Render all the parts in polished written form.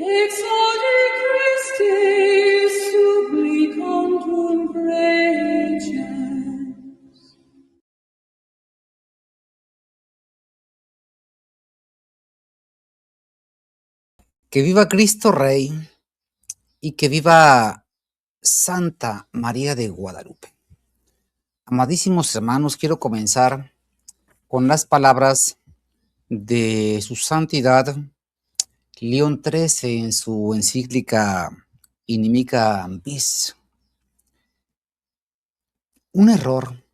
Exaudi Christe supplicantum precem. Que viva Cristo Rey y que viva Santa María de Guadalupe. Amadísimos hermanos, quiero comenzar con las palabras de su santidad León XIII en su encíclica Inimica Bis. Un error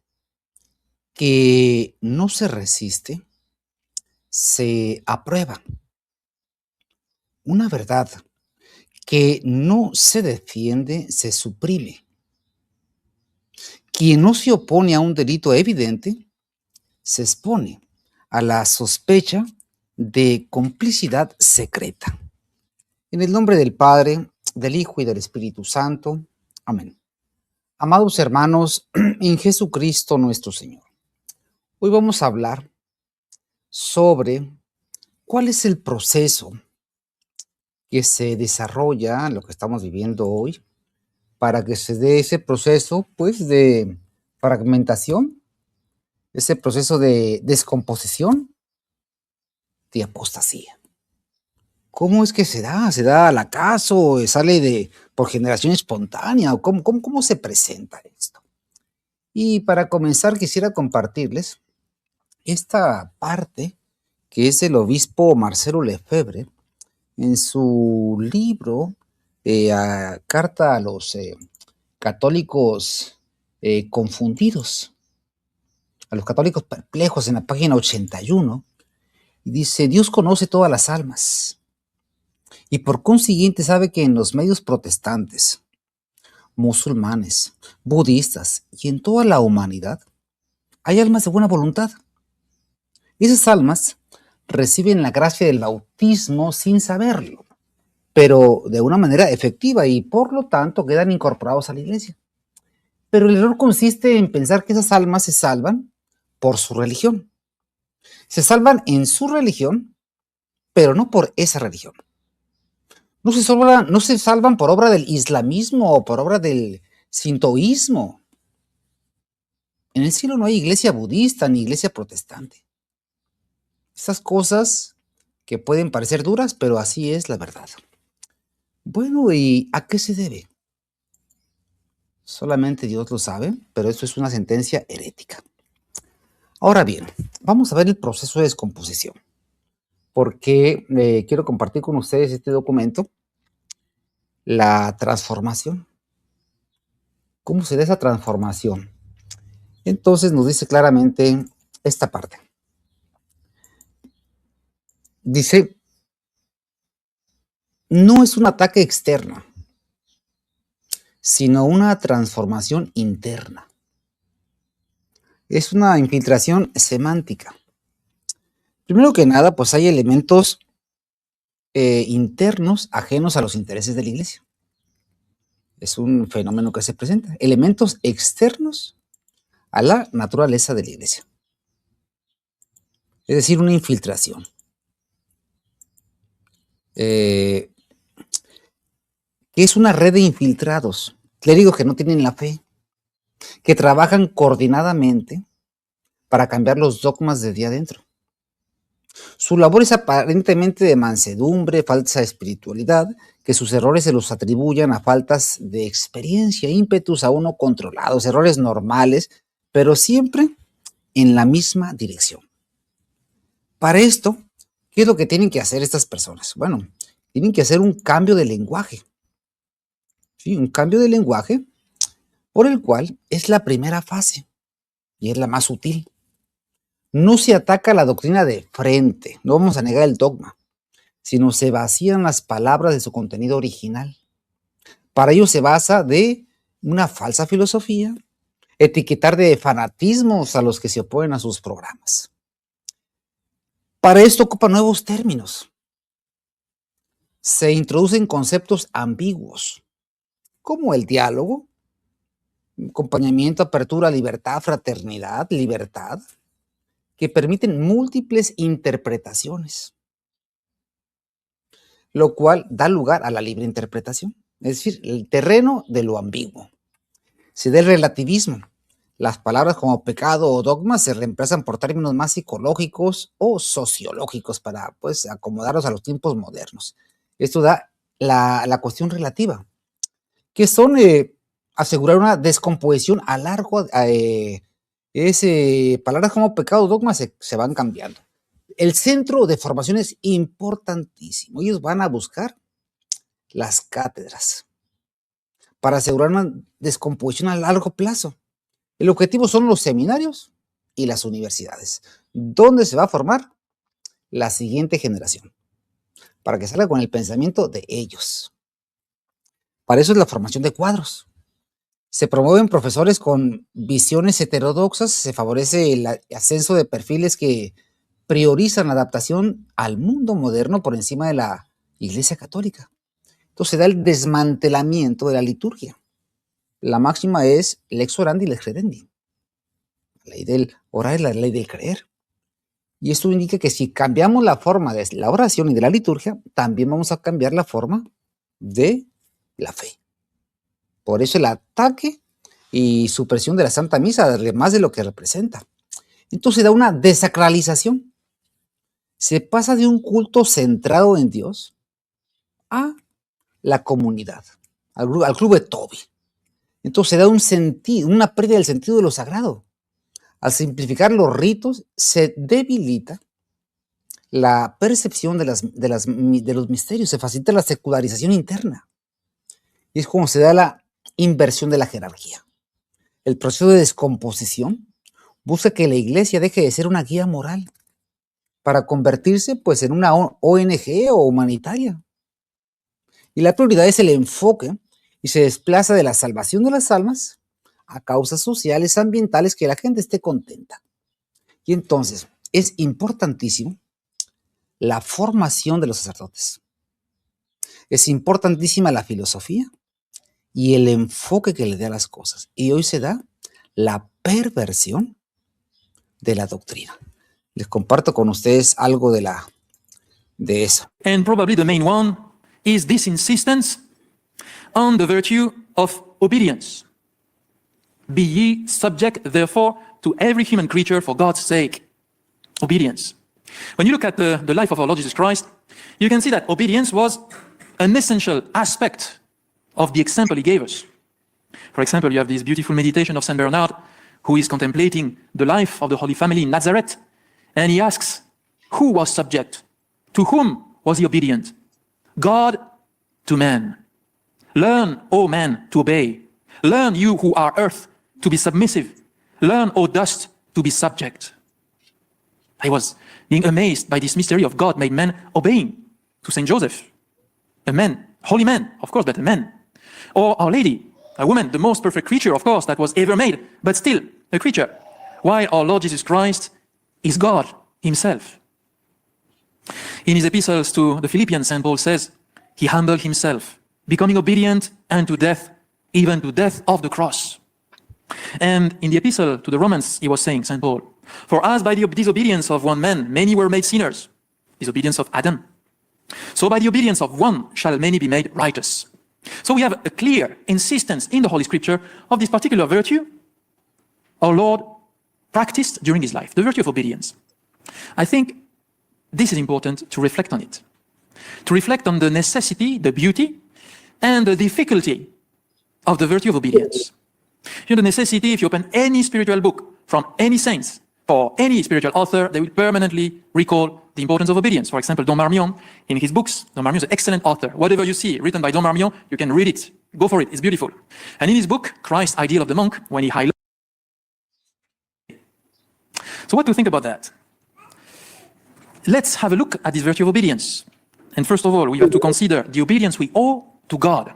que no se resiste, se aprueba. Una verdad que no se defiende, se suprime. Quien no se opone a un delito evidente, se expone a la sospecha de complicidad secreta. En el nombre del Padre, del Hijo y del Espíritu Santo. Amén. Amados hermanos, en Jesucristo nuestro Señor, hoy vamos a hablar sobre cuál es el proceso que se desarrolla, lo que estamos viviendo hoy, para que se dé ese proceso, pues, de fragmentación, ese proceso de descomposición, de apostasía. ¿Cómo es que se da? ¿Se da al acaso? ¿Sale por generación espontánea? ¿O cómo se presenta esto? Y para comenzar quisiera compartirles esta parte que es el obispo Marcelo Lefebvre en su libro Carta a los católicos confundidos, a los católicos perplejos, en la página 81, y dice: Dios conoce todas las almas y por consiguiente sabe que en los medios protestantes, musulmanes, budistas y en toda la humanidad hay almas de buena voluntad. Esas almas reciben la gracia del bautismo sin saberlo, pero de una manera efectiva y por lo tanto quedan incorporados a la iglesia. Pero el error consiste en pensar que esas almas se salvan por su religión. Se salvan en su religión, pero no por esa religión. No se salvan por obra del islamismo o por obra del sintoísmo. En el cielo no hay iglesia budista ni iglesia protestante. Esas cosas que pueden parecer duras, pero así es la verdad. Bueno, ¿y a qué se debe? Solamente Dios lo sabe, pero esto es una sentencia herética. Ahora bien, vamos a ver el proceso de descomposición, porque quiero compartir con ustedes este documento, la transformación. ¿Cómo se da esa transformación? Entonces nos dice claramente esta parte. Dice, no es un ataque externo, sino una transformación interna. Es una infiltración semántica. Primero que nada, pues hay elementos internos ajenos a los intereses de la iglesia. Es un fenómeno que se presenta. Elementos externos a la naturaleza de la iglesia. Es decir, una infiltración. Que es una red de infiltrados, clérigos que no tienen la fe, que trabajan coordinadamente para cambiar los dogmas de día adentro. Su labor es aparentemente de mansedumbre, falsa espiritualidad, que sus errores se los atribuyan a faltas de experiencia, ímpetus aún no controlados, errores normales, pero siempre en la misma dirección. Para esto, ¿qué es lo que tienen que hacer estas personas? Bueno, tienen que hacer un cambio de lenguaje. ¿Sí? Un cambio de lenguaje por el cual es la primera fase y es la más sutil. No se ataca la doctrina de frente, no vamos a negar el dogma, sino se vacían las palabras de su contenido original. Para ello se basa de una falsa filosofía, etiquetar de fanatismos a los que se oponen a sus programas. Para esto ocupa nuevos términos. Se introducen conceptos ambiguos, como el diálogo, acompañamiento, apertura, libertad, fraternidad, libertad, que permiten múltiples interpretaciones. lo cual da lugar a la libre interpretación, es decir, el terreno de lo ambiguo. Se da el relativismo. Las palabras como pecado o dogma se reemplazan por términos más psicológicos o sociológicos para, pues, acomodarlos a los tiempos modernos. Esto da la cuestión relativa, que son asegurar una descomposición a largo, palabras como pecado o dogma se van cambiando. El centro de formación es importantísimo. Ellos van a buscar las cátedras para asegurar una descomposición a largo plazo. El objetivo son los seminarios y las universidades, donde se va a formar la siguiente generación, para que salga con el pensamiento de ellos. Para eso es la formación de cuadros. Se promueven profesores con visiones heterodoxas, se favorece el ascenso de perfiles que priorizan la adaptación al mundo moderno por encima de la Iglesia Católica. Entonces se da el desmantelamiento de la liturgia. La máxima es lex orandi, lex credendi. La ley del orar es la ley del creer. Y esto indica que si cambiamos la forma de la oración y de la liturgia, también vamos a cambiar la forma de la fe. Por eso el ataque y supresión de la Santa Misa, además de lo que representa. Entonces da una desacralización. Se pasa de un culto centrado en Dios a la comunidad, al club de Toby. Entonces se da un sentido, una pérdida del sentido de lo sagrado. Al simplificar los ritos, se debilita la percepción de los misterios, se facilita la secularización interna. Y es como se da la inversión de la jerarquía. El proceso de descomposición busca que la Iglesia deje de ser una guía moral para convertirse, pues, en una ONG o humanitaria. Y la prioridad es el enfoque y se desplaza de la salvación de las almas a causas sociales, ambientales, que la gente esté contenta. Y entonces es importantísimo la formación de los sacerdotes. Es importantísima la filosofía y el enfoque que le dé a las cosas. Y hoy se da la perversión de la doctrina. Les comparto con ustedes algo de eso. And probably the main one is this insistence on the virtue of obedience. Be ye subject, therefore, to every human creature for God's sake. Obedience. When you look at the life of our Lord Jesus Christ, you can see that obedience was an essential aspect of the example he gave us. For example, you have this beautiful meditation of Saint Bernard, who is contemplating the life of the Holy Family in Nazareth, and he asks, who was subject? To whom was he obedient? God to man. Learn, O man, to obey. Learn, you who are earth, to be submissive. Learn, O dust, to be subject. I was being amazed by this mystery of God made man obeying to Saint Joseph. A man, holy man, of course, but a man. Or Our Lady, a woman, the most perfect creature, of course, that was ever made, but still a creature. While our Lord Jesus Christ is God himself. In his epistles to the Philippians, St. Paul says, he humbled himself, becoming obedient unto death, even to death of the cross. And in the epistle to the Romans, he was saying, St. Paul, for as by the disobedience of one man, many were made sinners, disobedience of Adam, so by the obedience of one shall many be made righteous. So we have a clear insistence in the Holy Scripture of this particular virtue our Lord practiced during his life, the virtue of obedience. I think this is important to reflect on it, to reflect on the necessity, the beauty, and the difficulty of the virtue of obedience. You know, the necessity, if you open any spiritual book from any saints or any spiritual author, they will permanently recall the importance of obedience. For example, Don Marmion, in his books, Don Marmion is an excellent author. Whatever you see written by Don Marmion, you can read it. Go for it. It's beautiful. And in his book, Christ's Ideal of the Monk, when he highlights... So what do you think about that? Let's have a look at this virtue of obedience. And first of all, we have to consider the obedience we owe to God.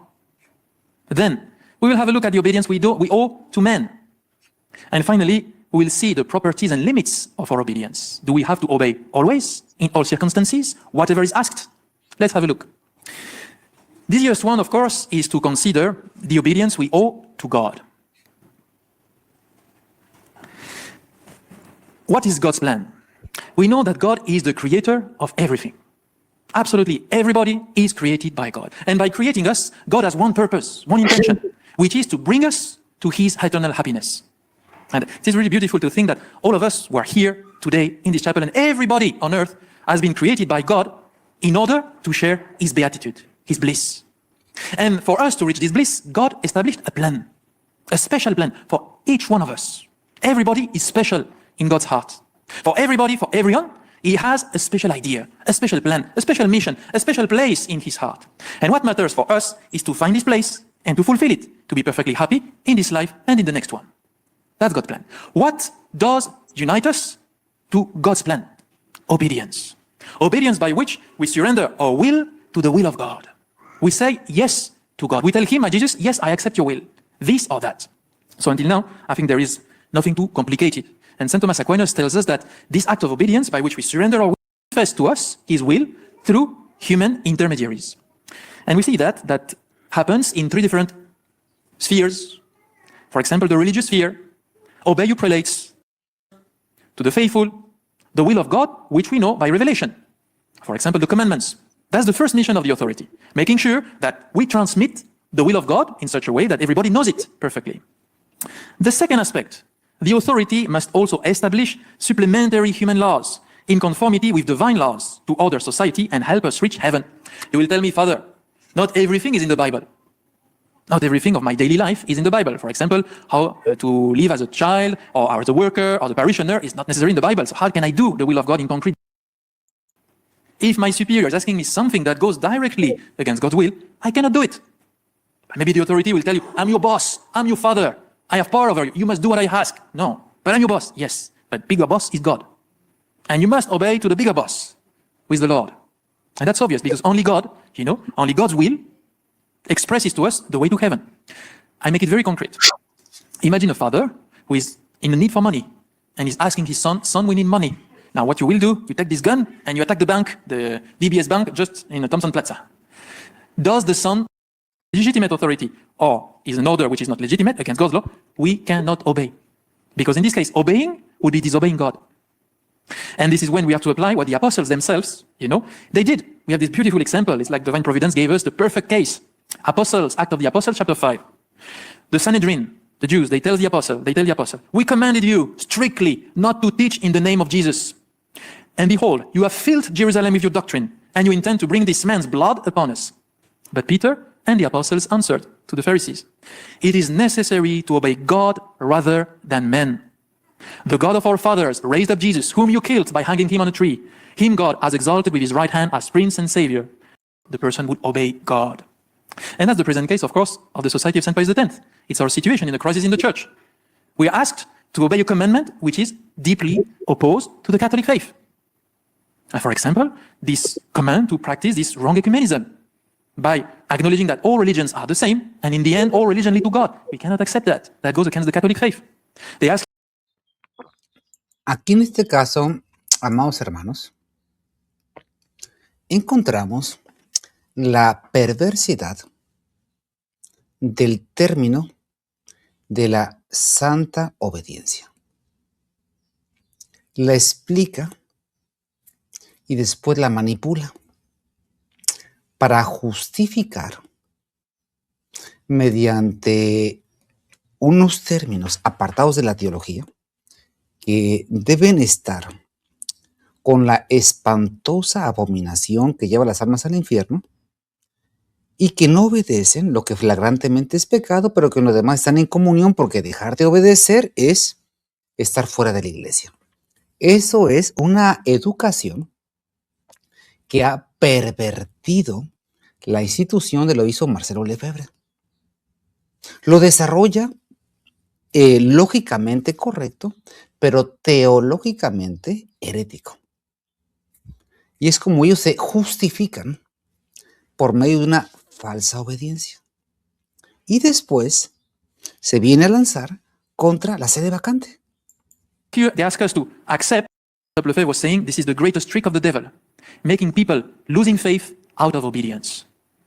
Then, we will have a look at the obedience we owe to men. And finally, we will see the properties and limits of our obedience. Do we have to obey always, in all circumstances, whatever is asked? Let's have a look. The easiest one, of course, is to consider the obedience we owe to God. What is God's plan? We know that God is the creator of everything. Absolutely, everybody is created by God. And by creating us, God has one purpose, one intention, which is to bring us to His eternal happiness. And it is really beautiful to think that all of us who are here today in this chapel and everybody on earth has been created by God in order to share His beatitude, His bliss. And for us to reach this bliss, God established a plan, a special plan for each one of us. Everybody is special in God's heart. For everybody, for everyone, He has a special idea, a special plan, a special mission, a special place in His heart. And what matters for us is to find this place and to fulfill it, to be perfectly happy in this life and in the next one. That's God's plan. What does unite us to God's plan? Obedience. Obedience by which we surrender our will to the will of God. We say yes to God. We tell Him, my Jesus, yes, I accept your will, this or that. So until now, I think there is nothing too complicated. And St. Thomas Aquinas tells us that this act of obedience by which we surrender our will manifests to us His will through human intermediaries. And we see that happens in three different spheres. For example, the religious sphere, obey your prelates. To the faithful, the will of God, which we know by revelation. For example, the commandments. That's the first mission of the authority, making sure that we transmit the will of God in such a way that everybody knows it perfectly. The second aspect, the authority must also establish supplementary human laws in conformity with divine laws to order society and help us reach heaven. You will tell me, Father, not everything is in the Bible. Not everything of my daily life is in the Bible. For example, how to live as a child or as a worker or the parishioner is not necessarily in the Bible. So how can I do the will of God in concrete? If my superior is asking me something that goes directly against God's will, I cannot do it. Maybe the authority will tell you, I'm your boss, I'm your father, I have power over you, you must do what I ask. No, but I'm your boss, yes, but bigger boss is God. And you must obey to the bigger boss, who is the Lord. And that's obvious, because only God, only God's will expresses to us the way to heaven. I make it very concrete. Imagine a father who is in the need for money, and he's asking his son, we need money. Now what you will do, you take this gun and you attack the bank, the DBS bank, just in the Thompson Plaza. Does the son legitimate authority or is an order which is not legitimate against God's law? We cannot obey. Because in this case, obeying would be disobeying God. And this is when we have to apply what the apostles themselves, they did. We have this beautiful example. It's like divine providence gave us the perfect case. Apostles, Act of the Apostles, chapter 5. The Sanhedrin, the Jews, they tell the apostle, we commanded you strictly not to teach in the name of Jesus. And behold, you have filled Jerusalem with your doctrine, and you intend to bring this man's blood upon us. But Peter and the apostles answered to the Pharisees, it is necessary to obey God rather than men. The God of our fathers raised up Jesus, whom you killed by hanging him on a tree. Him God has exalted with his right hand as Prince and Savior. The person would obey God. And that's the present case, of course, of the Society of St. Pius X. It's our situation in the crisis in the Church. We are asked to obey a commandment which is deeply opposed to the Catholic faith. For example, this command to practice this wrong ecumenism by acknowledging that all religions are the same, and in the end, all religions lead to God. We cannot accept that. That goes against the Catholic faith. They ask. Aquí en este caso, amados hermanos, encontramos la perversidad del término de la santa obediencia. La explica y después la manipula para justificar mediante unos términos apartados de la teología que deben estar con la espantosa abominación que lleva las almas al infierno y que no obedecen lo que flagrantemente es pecado, pero que en lo demás están en comunión, porque dejar de obedecer es estar fuera de la iglesia. Eso es una educación que ha pervertido la institución de lo hizo Marcelo Lefebvre. Lo desarrolla lógicamente correcto, pero teológicamente herético. Y es como ellos se justifican por medio de una falsa obediencia. Y después se viene a lanzar contra la sede vacante. Here they ask us to accept what Lefebvre was saying, this is the greatest trick of the devil, making people losing faith out of obedience.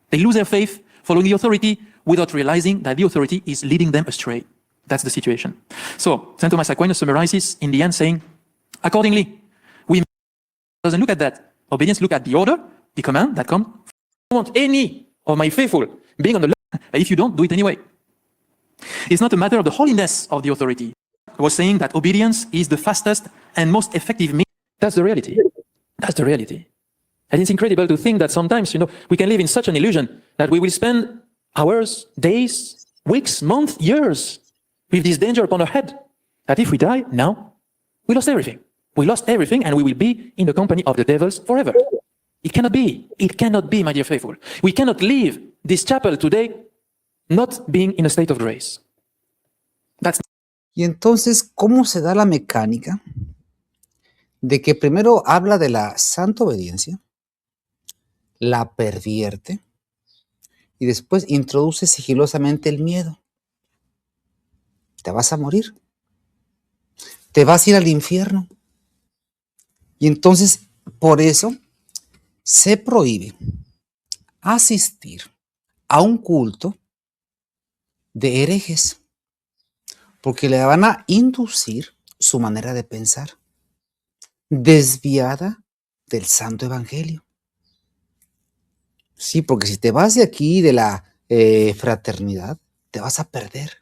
They lose their faith following the authority without realizing that the authority is leading them astray. That's the situation. So, St. Thomas Aquinas summarizes in the end saying, accordingly, we doesn't look at that. Obedience look at the order the command that comes, I don't want any of my faithful being on the left, if you don't, do it anyway. It's not a matter of the holiness of the authority. I was saying that obedience is the fastest and most effective means. That's the reality. That's the reality. And it's incredible to think that sometimes, we can live in such an illusion that we will spend hours, days, weeks, months, years with this danger upon our head. That if we die now, we lost everything. We lost everything and we will be in the company of the devils forever. It cannot be. It cannot be, my dear faithful. We cannot leave this chapel today not being in a state of grace. That's Y entonces, ¿cómo se da la mecánica de que primero habla de la santa obediencia, la pervierte y después introduce sigilosamente el miedo? Te vas a morir. Te vas a ir al infierno. Y entonces, por eso, se prohíbe asistir a un culto de herejes, porque le van a inducir su manera de pensar, desviada del Santo Evangelio. Sí, porque si te vas de aquí, de la fraternidad, te vas a perder.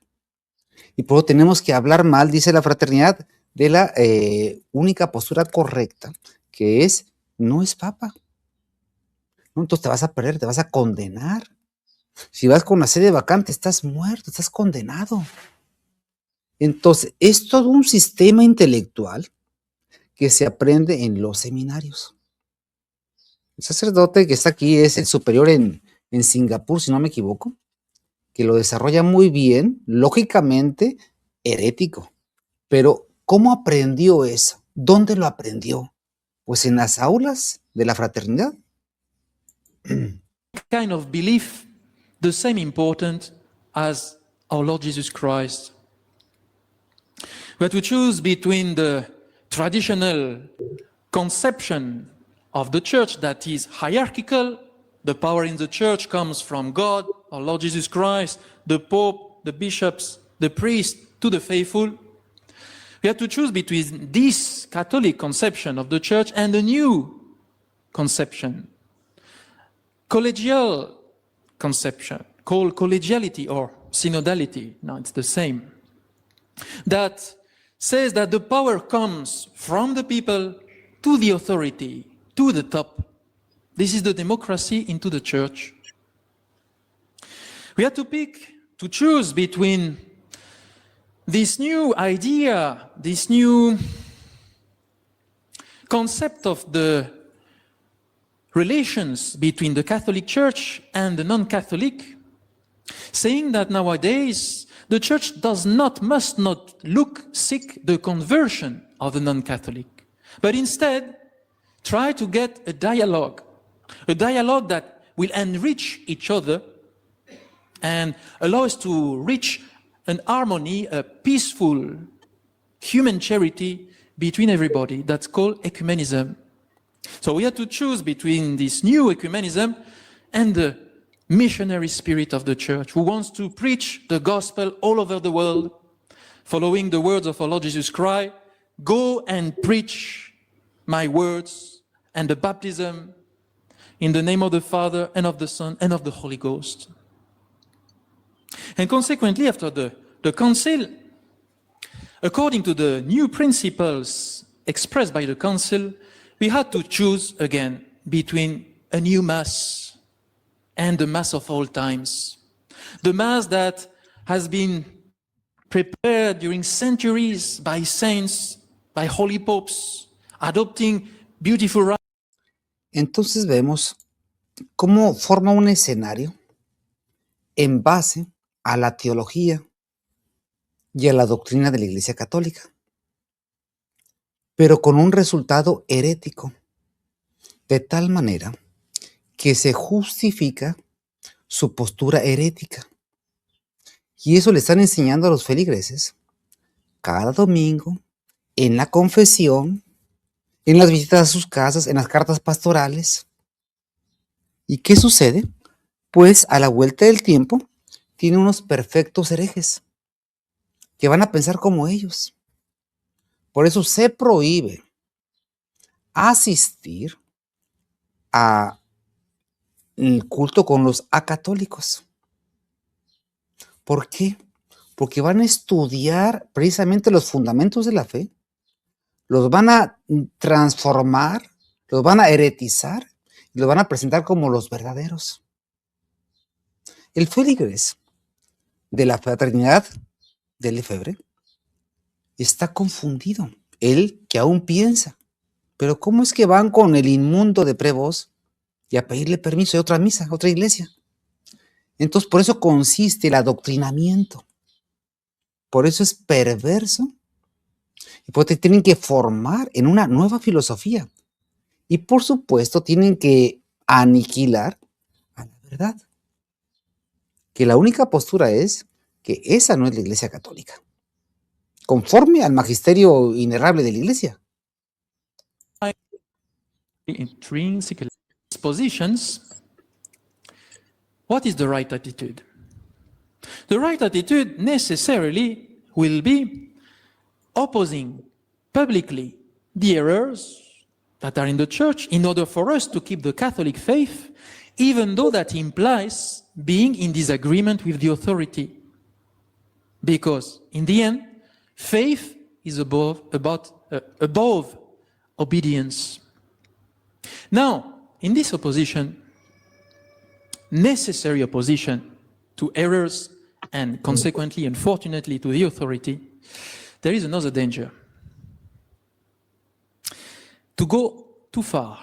Y por eso tenemos que hablar mal, dice la fraternidad, de la única postura correcta, que no es papa. ¿No? Entonces te vas a perder, te vas a condenar. Si vas con la sede vacante, estás muerto, estás condenado. Entonces, es todo un sistema intelectual que se aprende en los seminarios. El sacerdote que está aquí es el superior en Singapur, si no me equivoco, que lo desarrolla muy bien, lógicamente herético. Pero, ¿cómo aprendió eso? ¿Dónde lo aprendió? Pues en las aulas de la fraternidad. kind of belief the same important as our Lord Jesus Christ. We have to choose between the traditional conception of the church that is hierarchical. The power in the church comes from God, our Lord Jesus Christ, the Pope, the bishops, the priest, to the faithful. We have to choose between this Catholic conception of the church and the new conception, collegial conception, called collegiality or synodality. No, it's the same. That says that the power comes from the people to the authority, to the top. This is the democracy into the church. We have to choose between this new idea, this new concept of the relations between the Catholic Church and the non-Catholic, saying that nowadays the Church must not seek the conversion of the non-Catholic, but instead try to get a dialogue that will enrich each other and allow us to reach an harmony, a peaceful human charity between everybody. That's called ecumenism. So we have to choose between this new ecumenism and the missionary spirit of the church, who wants to preach the gospel all over the world, following the words of our Lord Jesus Christ, go and preach my words and the baptism in the name of the Father and of the Son and of the Holy Ghost. And consequently, after the council, according to the new principles expressed by the council, we had to choose again between a new Mass and the Mass of all times. The Mass that has been prepared during centuries by saints, by holy popes, adopting beautiful rites. Entonces vemos cómo forma un escenario en base a la teología y a la doctrina de la Iglesia Católica, pero con un resultado herético, de tal manera que se justifica su postura herética. Y eso le están enseñando a los feligreses cada domingo, en la confesión, en las visitas a sus casas, en las cartas pastorales. ¿Y qué sucede? Pues a la vuelta del tiempo tiene unos perfectos herejes que van a pensar como ellos. Por eso se prohíbe asistir a el culto con los acatólicos. ¿Por qué? Porque van a estudiar precisamente los fundamentos de la fe, los van a transformar, los van a heretizar y los van a presentar como los verdaderos. El feligres de la fraternidad de Lefebvre está confundido, él que aún piensa, pero ¿cómo es que van con el inmundo de Prévost y a pedirle permiso de otra misa, otra iglesia? Entonces, por eso consiste el adoctrinamiento. Por eso es perverso. Y porque tienen que formar en una nueva filosofía. Y por supuesto, tienen que aniquilar a la verdad. Que la única postura es que esa no es la Iglesia Católica. Conforme al magisterio inerrable de la Iglesia. Intrinsic positions, what is the right attitude? The right attitude necessarily will be opposing publicly the errors that are in the church in order for us to keep the Catholic faith, even though that implies being in disagreement with the authority. Because in the end, faith is above obedience. Now, in this opposition, necessary opposition to errors and consequently, unfortunately, to the authority, there is another danger. To go too far,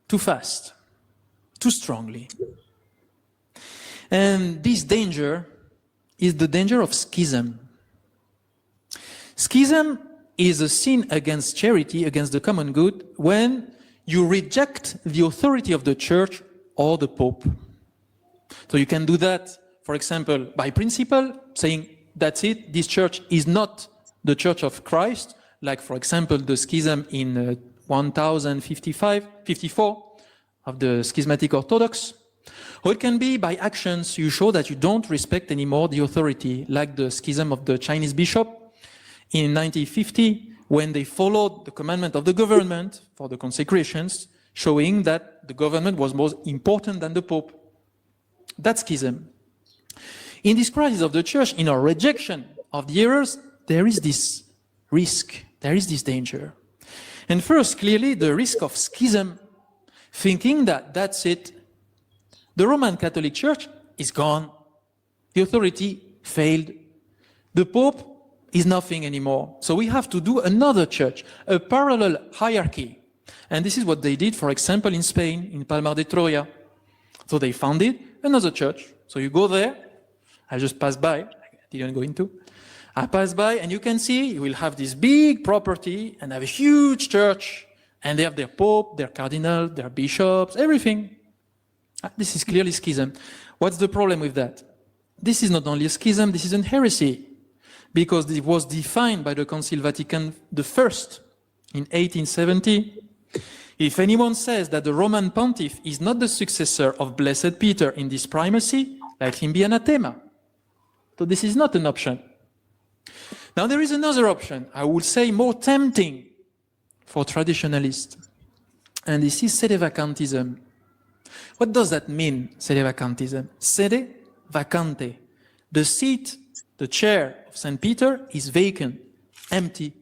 too fast, too strongly. And this danger is the danger of schism. Schism is a sin against charity, against the common good, when you reject the authority of the church or the Pope. So you can do that, for example, by principle, saying, that's it, this church is not the Church of Christ, like, for example, the schism in 1054 of the Schismatic Orthodox. Or it can be by actions you show that you don't respect anymore the authority, like the schism of the Chinese bishop in 1950, when they followed the commandment of the government for the consecrations, showing that the government was more important than the Pope. That's schism. In this crisis of the Church, in our rejection of the errors, there is this risk, there is this danger. And first, clearly, the risk of schism, thinking that that's it. The Roman Catholic Church is gone. The authority failed. The Pope is nothing anymore. So we have to do another church, a parallel hierarchy. And this is what they did, for example, in Spain, in Palmar de Troya. So they founded another church. So you go there. I just passed by. I didn't go into. I passed by, and you can see you will have this big property and have a huge church. And they have their Pope, their Cardinal, their bishops, everything. This is clearly schism. What's the problem with that? This is not only a schism, this is an heresy. Because it was defined by the Council Vatican I in 1870. If anyone says that the Roman pontiff is not the successor of Blessed Peter in this primacy, let him be anathema. So this is not an option. Now there is another option, I would say more tempting for traditionalists. And this is sedevacantism. What does that mean, sedevacantism? Sede vacante. The seat, the chair of St. Peter is vacant, empty.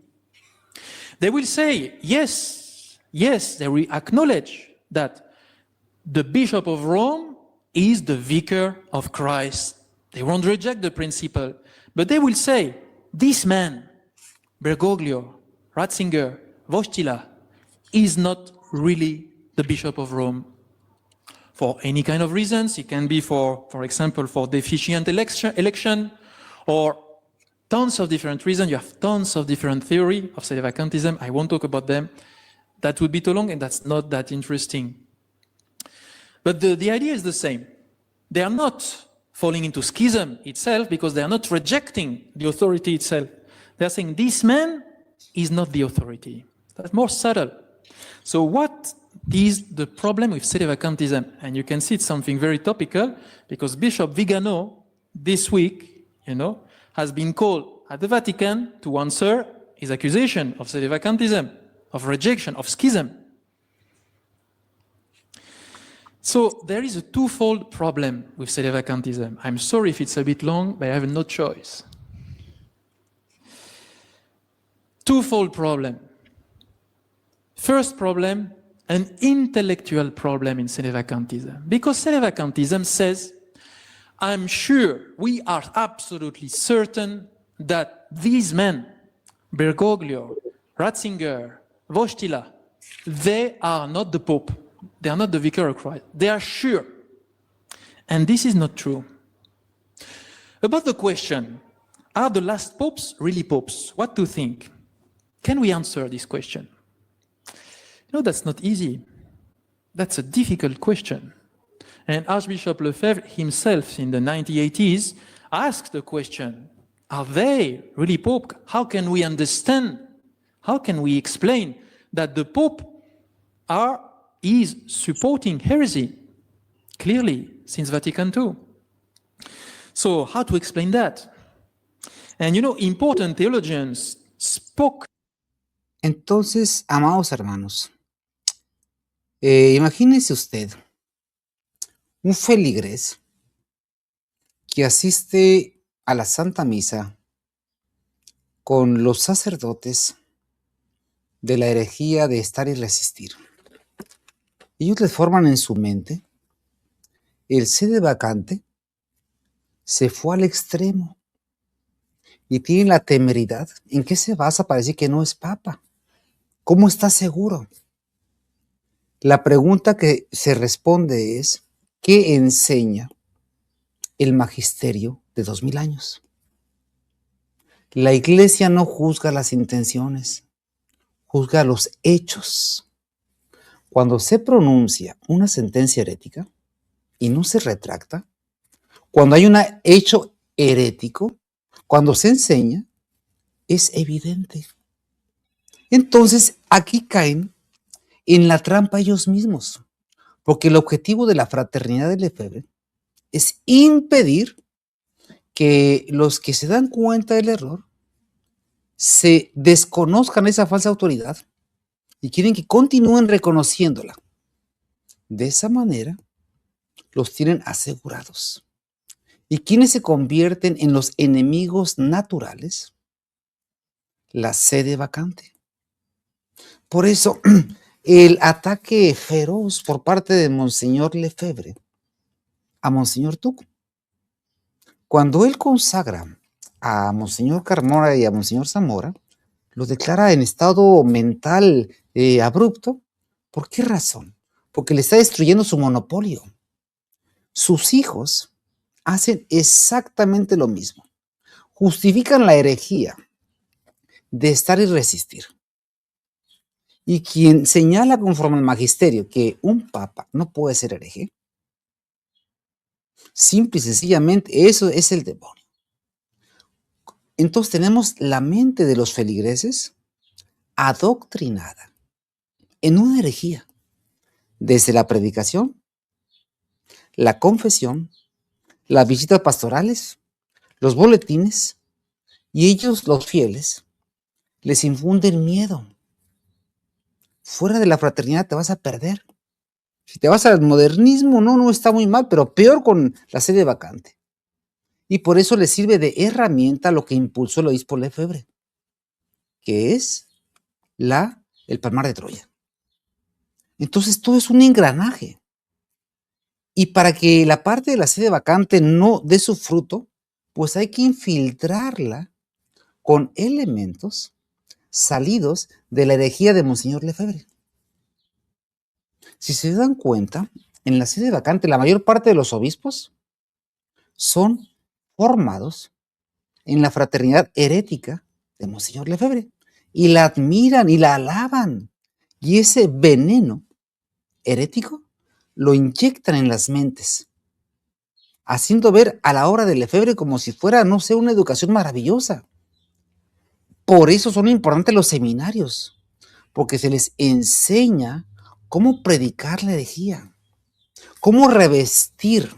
They will say, yes, they will acknowledge that the Bishop of Rome is the vicar of Christ. They won't reject the principle, but they will say, this man, Bergoglio, Ratzinger, Wojtyla, is not really the Bishop of Rome. For any kind of reasons, it can be for example, for deficient election, or tons of different reasons. You have tons of different theory of sedevacantism. I won't talk about them. That would be too long, and that's not that interesting. But the idea is the same. They are not falling into schism itself because they are not rejecting the authority itself. They are saying this man is not the authority. That's more subtle. So what is the problem with sedevacantism? And you can see it's something very topical because Bishop Vigano this week, has been called at the Vatican to answer his accusation of sedevacantism, of rejection, of schism. So there is a twofold problem with sedevacantism. I'm sorry if it's a bit long, but I have no choice. Twofold problem. First problem, an intellectual problem in sedevacantism. Because sedevacantism says, I'm sure, we are absolutely certain that these men, Bergoglio, Ratzinger, Wojtyla, they are not the Pope. They are not the Vicar of Christ. They are sure. And this is not true. About the question, are the last popes really popes? What do you think? Can we answer this question? You know, that's not easy. That's a difficult question. And Archbishop Lefebvre himself in the 1980s asked the question, are they really Pope? How can we understand, how can we explain that the Pope is supporting heresy, clearly, since Vatican II? So how to explain that? And you know, important theologians spoke. Entonces, amados hermanos, imagínese usted un feligrés que asiste a la Santa Misa con los sacerdotes de la herejía de estar y resistir. Ellos les forman en su mente el sedevacante se fue al extremo y tienen la temeridad. ¿En qué se basa para decir que no es papa? ¿Cómo está seguro? La pregunta que se responde es, ¿qué enseña el magisterio de 2000 años? La Iglesia no juzga las intenciones, juzga los hechos. Cuando se pronuncia una sentencia herética y no se retracta, cuando hay un hecho herético, cuando se enseña, es evidente. Entonces, aquí caen en la trampa ellos mismos, porque el objetivo de la fraternidad de Lefebvre es impedir que los que se dan cuenta del error se desconozcan esa falsa autoridad y quieren que continúen reconociéndola. De esa manera, los tienen asegurados. ¿Y quiénes se convierten en los enemigos naturales? La sede vacante. Por eso, el ataque feroz por parte de Monseñor Lefebvre a Monseñor Tuc. Cuando él consagra a Monseñor Carmona y a Monseñor Zamora, los declara en estado mental abrupto. ¿Por qué razón? Porque le está destruyendo su monopolio. Sus hijos hacen exactamente lo mismo. Justifican la herejía de estar y resistir. Y quien señala conforme al magisterio que un papa no puede ser hereje, simple y sencillamente eso es el demonio. Entonces tenemos la mente de los feligreses adoctrinada en una herejía, desde la predicación, la confesión, las visitas pastorales, los boletines, y ellos, los fieles, les infunden miedo. Fuera de la fraternidad te vas a perder. Si te vas al modernismo, no está muy mal, pero peor con la sede vacante. Y por eso les sirve de herramienta lo que impulsó el obispo Lefebvre, que es el palmar de Troya. Entonces todo es un engranaje. Y para que la parte de la sede vacante no dé su fruto, pues hay que infiltrarla con elementos salidos de la herejía de Monseñor Lefebvre. Si se dan cuenta, en la sede vacante la mayor parte de los obispos son formados en la fraternidad herética de Monseñor Lefebvre y la admiran y la alaban. Y ese veneno herético lo inyectan en las mentes, haciendo ver a la obra de Lefebvre como si fuera, no sé, una educación maravillosa. Por eso son importantes los seminarios, porque se les enseña cómo predicar la herejía, cómo revestir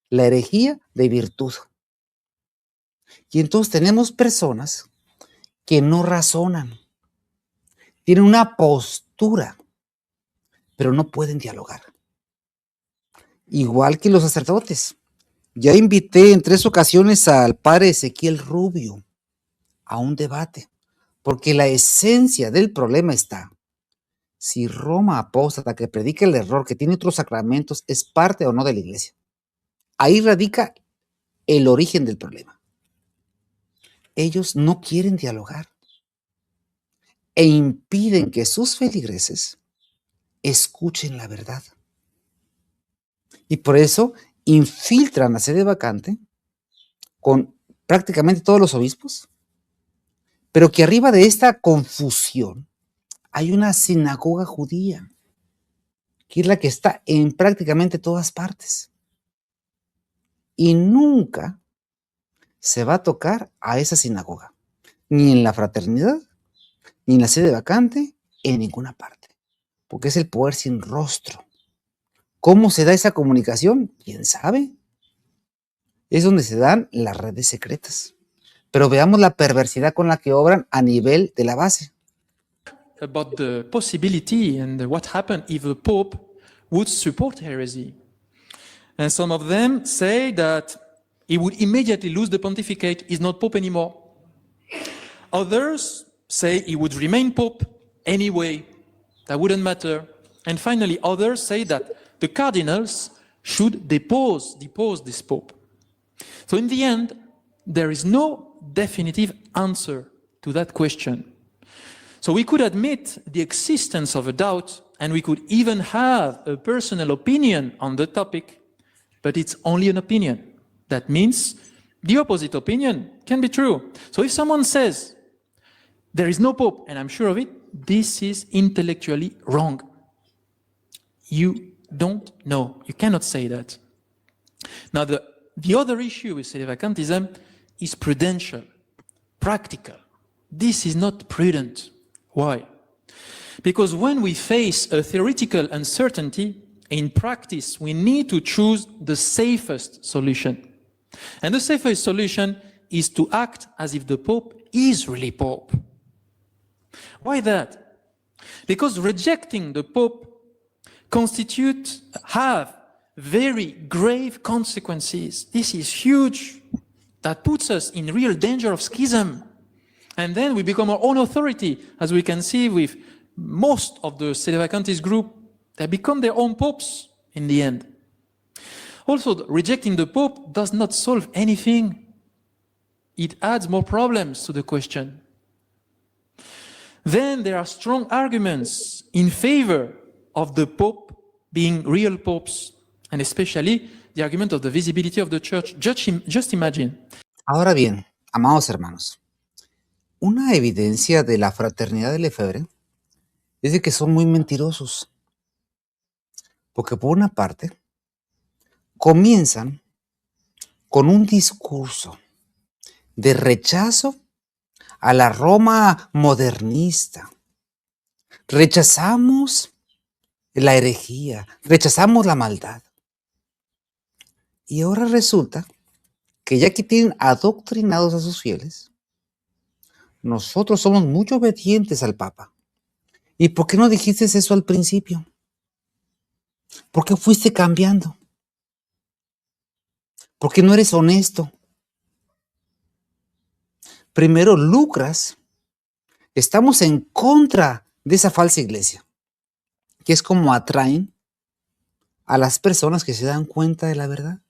la herejía de virtud. Y entonces tenemos personas que no razonan, tienen una postura, pero no pueden dialogar. igual que los sacerdotes. Ya invité en 3 ocasiones al padre Ezequiel Rubio a un debate, porque la esencia del problema está: si Roma apóstata que predica el error, que tiene otros sacramentos, es parte o no de la iglesia. Ahí radica el origen del problema. Ellos no quieren dialogar e impiden que sus feligreses escuchen la verdad. Y por eso infiltran la sede vacante con prácticamente todos los obispos, pero que arriba de esta confusión hay una sinagoga judía, que es la que está en prácticamente todas partes. Y nunca se va a tocar a esa sinagoga, ni en la fraternidad, ni en la sede vacante, en ninguna parte, porque es el poder sin rostro. ¿Cómo se da esa comunicación? ¿Quién sabe? Es donde se dan las redes secretas. Pero veamos la perversidad con la que obran a nivel de la base. About the possibility and what happened if the Pope would support heresy. And some of them say that he would immediately lose the pontificate, he's not Pope anymore. Others say he would remain Pope anyway, that wouldn't matter. And finally, others say that the cardinals should depose this Pope. So in the end, there is no definitive answer to that question. So we could admit the existence of a doubt, and we could even have a personal opinion on the topic, but it's only an opinion. That means the opposite opinion can be true. So if someone says there is no Pope, and I'm sure of it, this is intellectually wrong. You don't know. You cannot say that. Now, the other issue with sedevacantism is prudential, practical. This is not prudent. Why? Because when we face a theoretical uncertainty, in practice, we need to choose the safest solution. And the safest solution is to act as if the Pope is really Pope. Why that? Because rejecting the Pope have very grave consequences. This is huge. That puts us in real danger of schism. And then we become our own authority, as we can see with most of the sedevacantist group. They become their own popes in the end. Also, rejecting the Pope does not solve anything. It adds more problems to the question. Then there are strong arguments in favor of the Pope being real popes, and especially the argument of the visibility of the Church. Just imagine. Ahora bien, amados hermanos, una evidencia de la fraternidad de Lefebvre es de que son muy mentirosos. Porque por una parte, comienzan con un discurso de rechazo a la Roma modernista. Rechazamos la herejía, rechazamos la maldad. Y ahora resulta que ya que tienen adoctrinados a sus fieles, nosotros somos muy obedientes al Papa. ¿Y por qué no dijiste eso al principio? ¿Por qué fuiste cambiando? ¿Por qué no eres honesto? Primero lucras. Estamos en contra de esa falsa iglesia, que es como atraen a las personas que se dan cuenta de la verdad.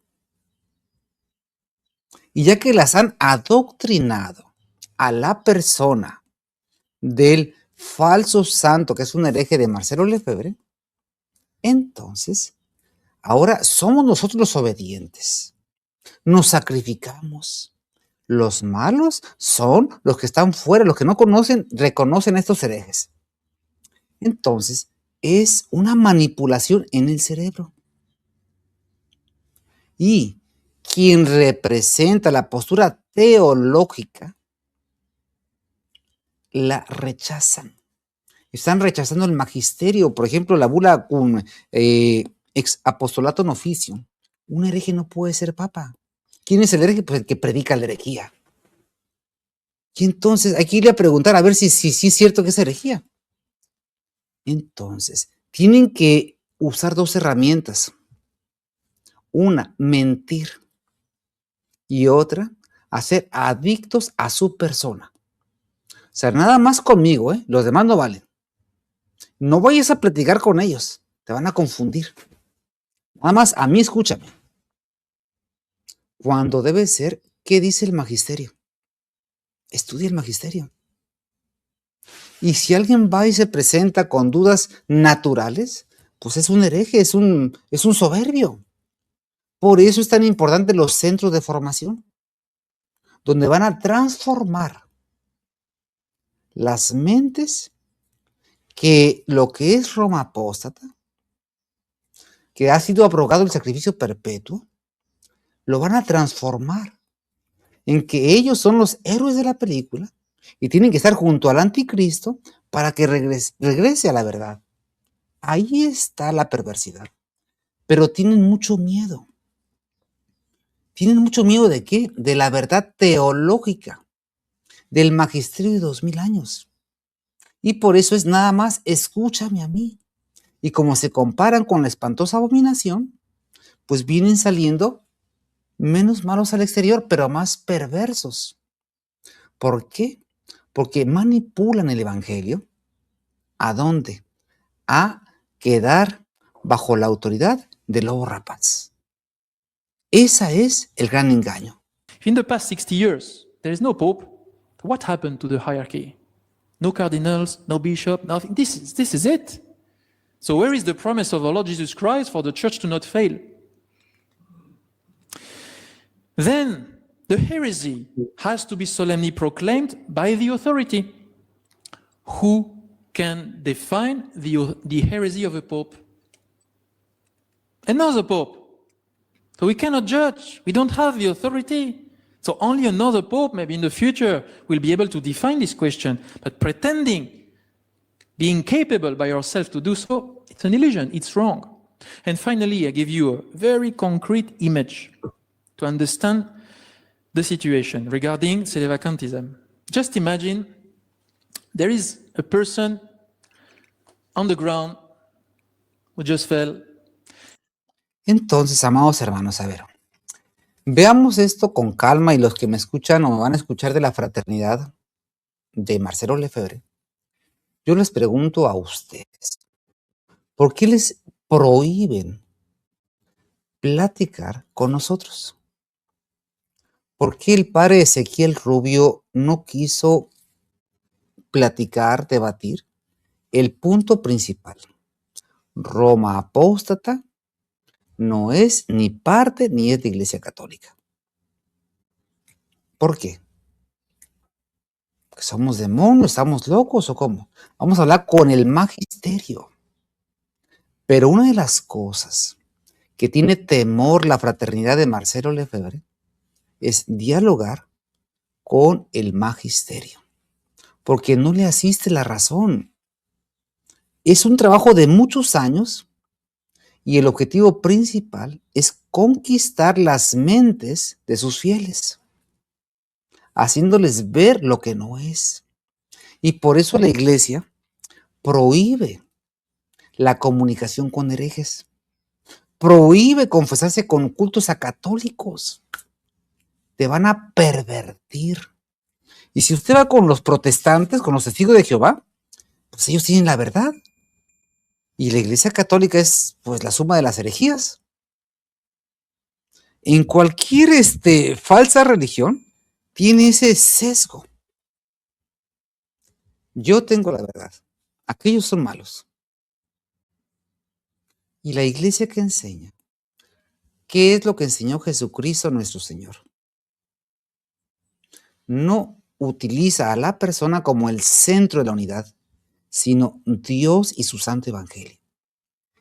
Y ya que las han adoctrinado a la persona del falso santo, que es un hereje de Marcelo Lefebvre, entonces, ahora somos nosotros los obedientes. Nos sacrificamos. Los malos son los que están fuera, los que no reconocen a estos herejes. Entonces, es una manipulación en el cerebro. Y quien representa la postura teológica, la rechazan. Están rechazando el magisterio. Por ejemplo, la bula ex apostolato officio. Un hereje no puede ser papa. ¿Quién es el hereje? Pues el que predica la herejía. Y entonces hay que irle a preguntar a ver si es cierto que es herejía. Entonces, tienen que usar 2 herramientas. Una, mentir. Y otra, hacer adictos a su persona. O sea, nada más conmigo, los demás no valen. No vayas a platicar con ellos, te van a confundir. Nada más a mí escúchame. Cuando debe ser, ¿qué dice el magisterio? Estudia el magisterio. Y si alguien va y se presenta con dudas naturales, pues es un hereje, es un soberbio. Por eso es tan importante los centros de formación, donde van a transformar las mentes que lo que es Roma apóstata, que ha sido abrogado el sacrificio perpetuo, lo van a transformar en que ellos son los héroes de la película y tienen que estar junto al anticristo para que regrese a la verdad. Ahí está la perversidad. Pero tienen mucho miedo. ¿Tienen mucho miedo de qué? De la verdad teológica, del magisterio de 2000 años. Y por eso es nada más, escúchame a mí. Y como se comparan con la espantosa abominación, pues vienen saliendo menos malos al exterior, pero más perversos. ¿Por qué? Porque manipulan el evangelio. ¿A dónde? A quedar bajo la autoridad del lobo rapaz. Ese es el gran engaño. In the past 60 years, there is no pope. What happened to the hierarchy? No cardinals, no bishop, nothing. This is it. So where is the promise of our Lord Jesus Christ for the church to not fail? Then the heresy has to be solemnly proclaimed by the authority. Who can define the heresy of a pope? Another pope. So we cannot judge. We don't have the authority. So only another pope, maybe in the future, will be able to define this question. But pretending, being capable by yourself to do so, it's an illusion. It's wrong. And finally, I give you a very concrete image to understand the situation regarding sedevacantism. Just imagine there is a person on the ground who just fell. Entonces, amados hermanos, a ver, veamos esto con calma y los que me escuchan o me van a escuchar de la fraternidad de Marcelo Lefebvre, yo les pregunto a ustedes, ¿por qué les prohíben platicar con nosotros? ¿Por qué el padre Ezequiel Rubio no quiso platicar, debatir el punto principal? Roma apóstata no es ni parte ni es de Iglesia Católica. ¿Por qué? ¿Somos demonios? ¿Estamos locos o cómo? Vamos a hablar con el magisterio. Pero una de las cosas que tiene temor la fraternidad de Marcelo Lefebvre es dialogar con el magisterio, porque no le asiste la razón. Es un trabajo de muchos años y el objetivo principal es conquistar las mentes de sus fieles, haciéndoles ver lo que no es. Y por eso la Iglesia prohíbe la comunicación con herejes, prohíbe confesarse con cultos a católicos. Te van a pervertir. Y si usted va con los protestantes, con los testigos de Jehová, pues ellos tienen la verdad. Y la Iglesia Católica es pues la suma de las herejías. En cualquier falsa religión tiene ese sesgo. Yo tengo la verdad. Aquellos son malos. Y la Iglesia que enseña, ¿qué es lo que enseñó Jesucristo nuestro Señor? No utiliza a la persona como el centro de la unidad, sino Dios y su santo evangelio.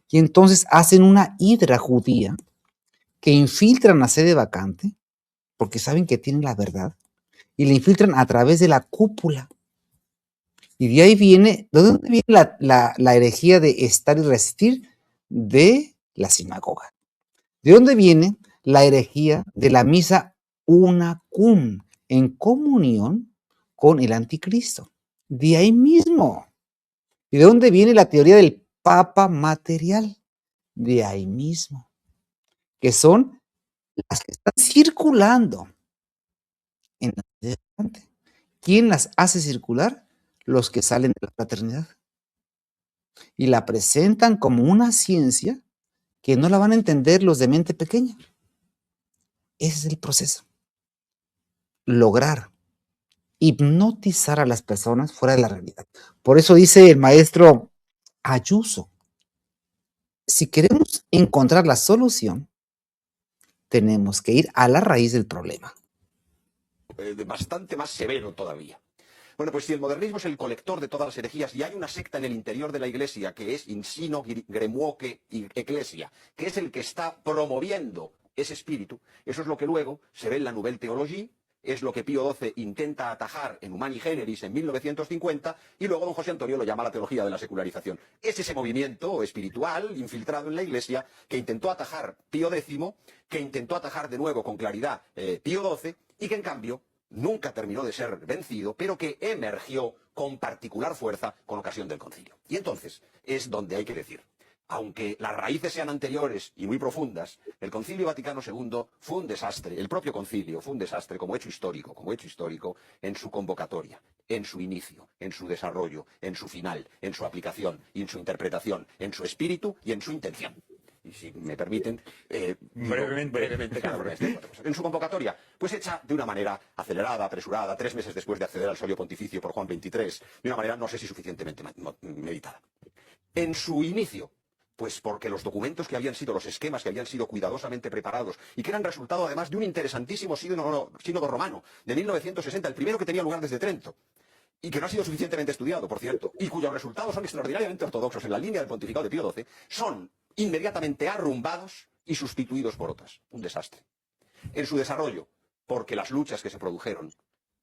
Y entonces hacen una hidra judía que infiltran la sede vacante, porque saben que tienen la verdad, y la infiltran a través de la cúpula. Y de ahí viene, ¿de dónde viene la herejía de estar y resistir? De la sinagoga. ¿De dónde viene la herejía de la misa unacum, en comunión con el anticristo? De ahí mismo. ¿Y de dónde viene la teoría del papa material? De ahí mismo. que son las que están circulando en la vida errante. ¿Quién las hace circular? Los que salen de la fraternidad. Y la presentan como una ciencia que no la van a entender los de mente pequeña. Ese es el proceso. Lograr hipnotizar a las personas fuera de la realidad. Por eso dice el maestro Ayuso, si queremos encontrar la solución, tenemos que ir a la raíz del problema. Bastante más severo todavía. Bueno, pues si el modernismo es el colector de todas las herejías y hay una secta en el interior de la Iglesia que es Insino Gremuoque Ecclesia, que es el que está promoviendo ese espíritu, eso es lo que luego se ve en la Nouvelle Théologie, es lo que Pío XII intenta atajar en Humani Generis en 1950 y luego don José Antonio lo llama la teología de la secularización. Es ese movimiento espiritual infiltrado en la Iglesia que intentó atajar Pío X, que intentó atajar de nuevo con claridad Pío XII y que en cambio nunca terminó de ser vencido, pero que emergió con particular fuerza con ocasión del concilio. Y entonces es donde hay que decir, aunque las raíces sean anteriores y muy profundas, el Concilio Vaticano II fue un desastre, el propio concilio fue un desastre como hecho histórico en su convocatoria, en su inicio, en su desarrollo, en su final, en su aplicación y en su interpretación, en su espíritu y en su intención. Y si me permiten, brevemente cada una de estas cuatro cosas. En su convocatoria, pues hecha de una manera acelerada, apresurada, 3 meses después de acceder al solio pontificio por Juan XXIII, de una manera no sé si suficientemente meditada. En su inicio, pues porque los documentos que habían sido, los esquemas que habían sido cuidadosamente preparados y que eran resultado además de un interesantísimo sínodo romano de 1960, el primero que tenía lugar desde Trento, y que no ha sido suficientemente estudiado, por cierto, y cuyos resultados son extraordinariamente ortodoxos en la línea del pontificado de Pío XII, son inmediatamente arrumbados y sustituidos por otras. Un desastre. En su desarrollo, porque las luchas que se produjeron,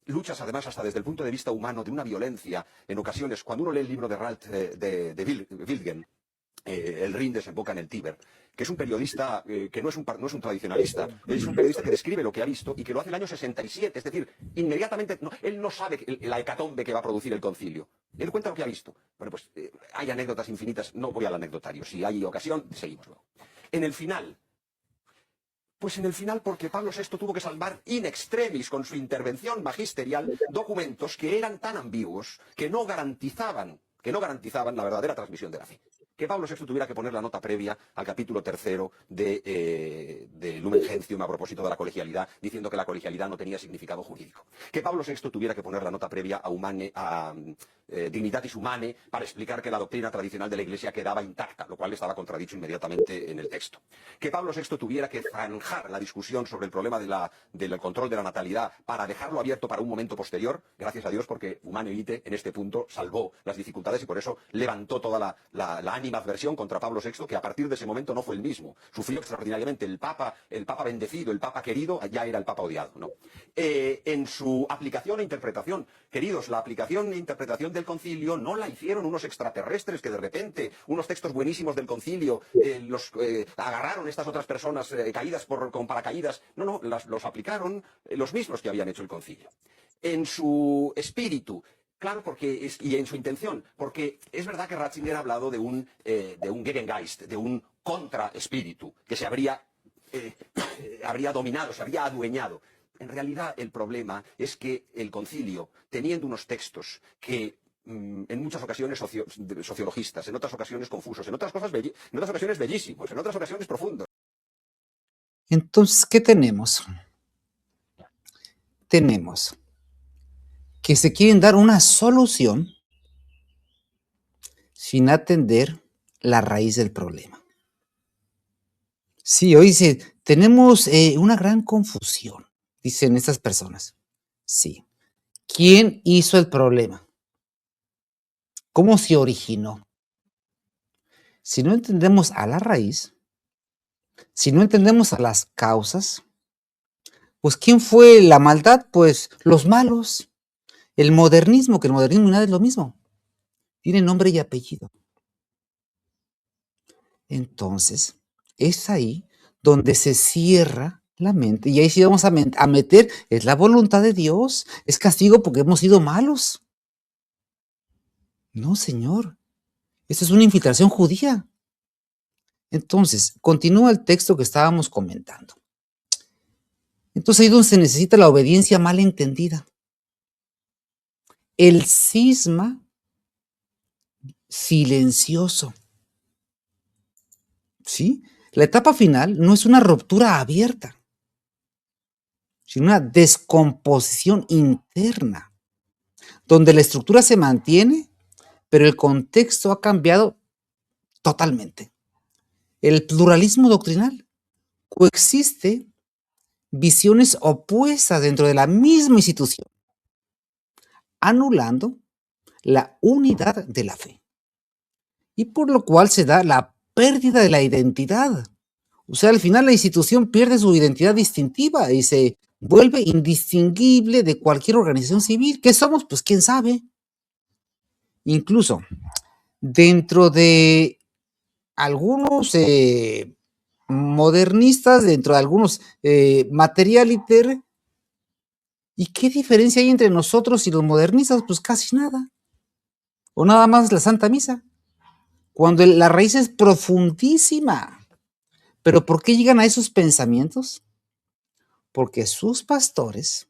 luchas además hasta desde el punto de vista humano, de una violencia, en ocasiones, cuando uno lee el libro de Ralt de Wilgen, El Rin desemboca en el Tíber, que es un periodista que no es un tradicionalista, es un periodista que describe lo que ha visto y que lo hace en el año 67, es decir, inmediatamente, él no sabe la hecatombe que va a producir el concilio. Él cuenta lo que ha visto. Bueno, pues hay anécdotas infinitas, no voy al anecdotario, si hay ocasión, seguimos luego. En el final, porque Pablo VI tuvo que salvar in extremis con su intervención magisterial documentos que eran tan ambiguos que no garantizaban la verdadera transmisión de la fe. Que Pablo VI tuviera que poner la nota previa al capítulo 3 de Lumen Gentium a propósito de la colegialidad, diciendo que la colegialidad no tenía significado jurídico. Que Pablo VI tuviera que poner la nota previa a Dignitatis Humanae para explicar que la doctrina tradicional de la Iglesia quedaba intacta, lo cual estaba contradicho inmediatamente en el texto. Que Pablo VI tuviera que zanjar la discusión sobre el problema del control de la natalidad para dejarlo abierto para un momento posterior, gracias a Dios porque Humanae Vitae en este punto salvó las dificultades y por eso levantó toda la animadversión contra Pablo VI, que a partir de ese momento no fue el mismo. Sufrió extraordinariamente. El Papa bendecido, el Papa querido, ya era el Papa odiado, ¿no? En su aplicación e interpretación, queridos, la aplicación e interpretación del concilio no la hicieron unos extraterrestres que de repente unos textos buenísimos del concilio los agarraron estas otras personas caídas con paracaídas. No, los aplicaron los mismos que habían hecho el concilio. En su espíritu, claro, y en su intención, porque es verdad que Ratzinger ha hablado de un Gegengeist, de un contraespíritu, que se habría dominado, se habría adueñado. En realidad el problema es que el concilio, teniendo unos textos que en muchas ocasiones sociologistas, en otras ocasiones confusos, en otras ocasiones bellísimos, en otras ocasiones profundos. Entonces, ¿qué tenemos? Tenemos que se quieren dar una solución sin atender la raíz del problema. Sí, hoy dice, tenemos una gran confusión, dicen estas personas. Sí. ¿Quién hizo el problema? ¿Cómo se originó? Si no entendemos a la raíz, si no entendemos a las causas, pues ¿quién fue la maldad? Pues los malos. El modernismo, que el modernismo y nada es lo mismo. Tiene nombre y apellido. Entonces, es ahí donde se cierra la mente. Y ahí sí vamos a meter, es la voluntad de Dios, es castigo porque hemos sido malos. No, Señor. Esta es una infiltración judía. Entonces, continúa el texto que estábamos comentando. Entonces ahí es donde se necesita la obediencia mal entendida. El cisma silencioso. ¿Sí? La etapa final no es una ruptura abierta, sino una descomposición interna, donde la estructura se mantiene, pero el contexto ha cambiado totalmente. El pluralismo doctrinal. Coexiste visiones opuestas dentro de la misma institución, anulando la unidad de la fe. Y por lo cual se da la pérdida de la identidad. O sea, al final la institución pierde su identidad distintiva y se vuelve indistinguible de cualquier organización civil. ¿Qué somos? Pues quién sabe. Incluso dentro de algunos modernistas, dentro de algunos materialiter, ¿y qué diferencia hay entre nosotros y los modernistas? Pues casi nada. O nada más la Santa Misa. Cuando la raíz es profundísima. ¿Pero por qué llegan a esos pensamientos? Porque sus pastores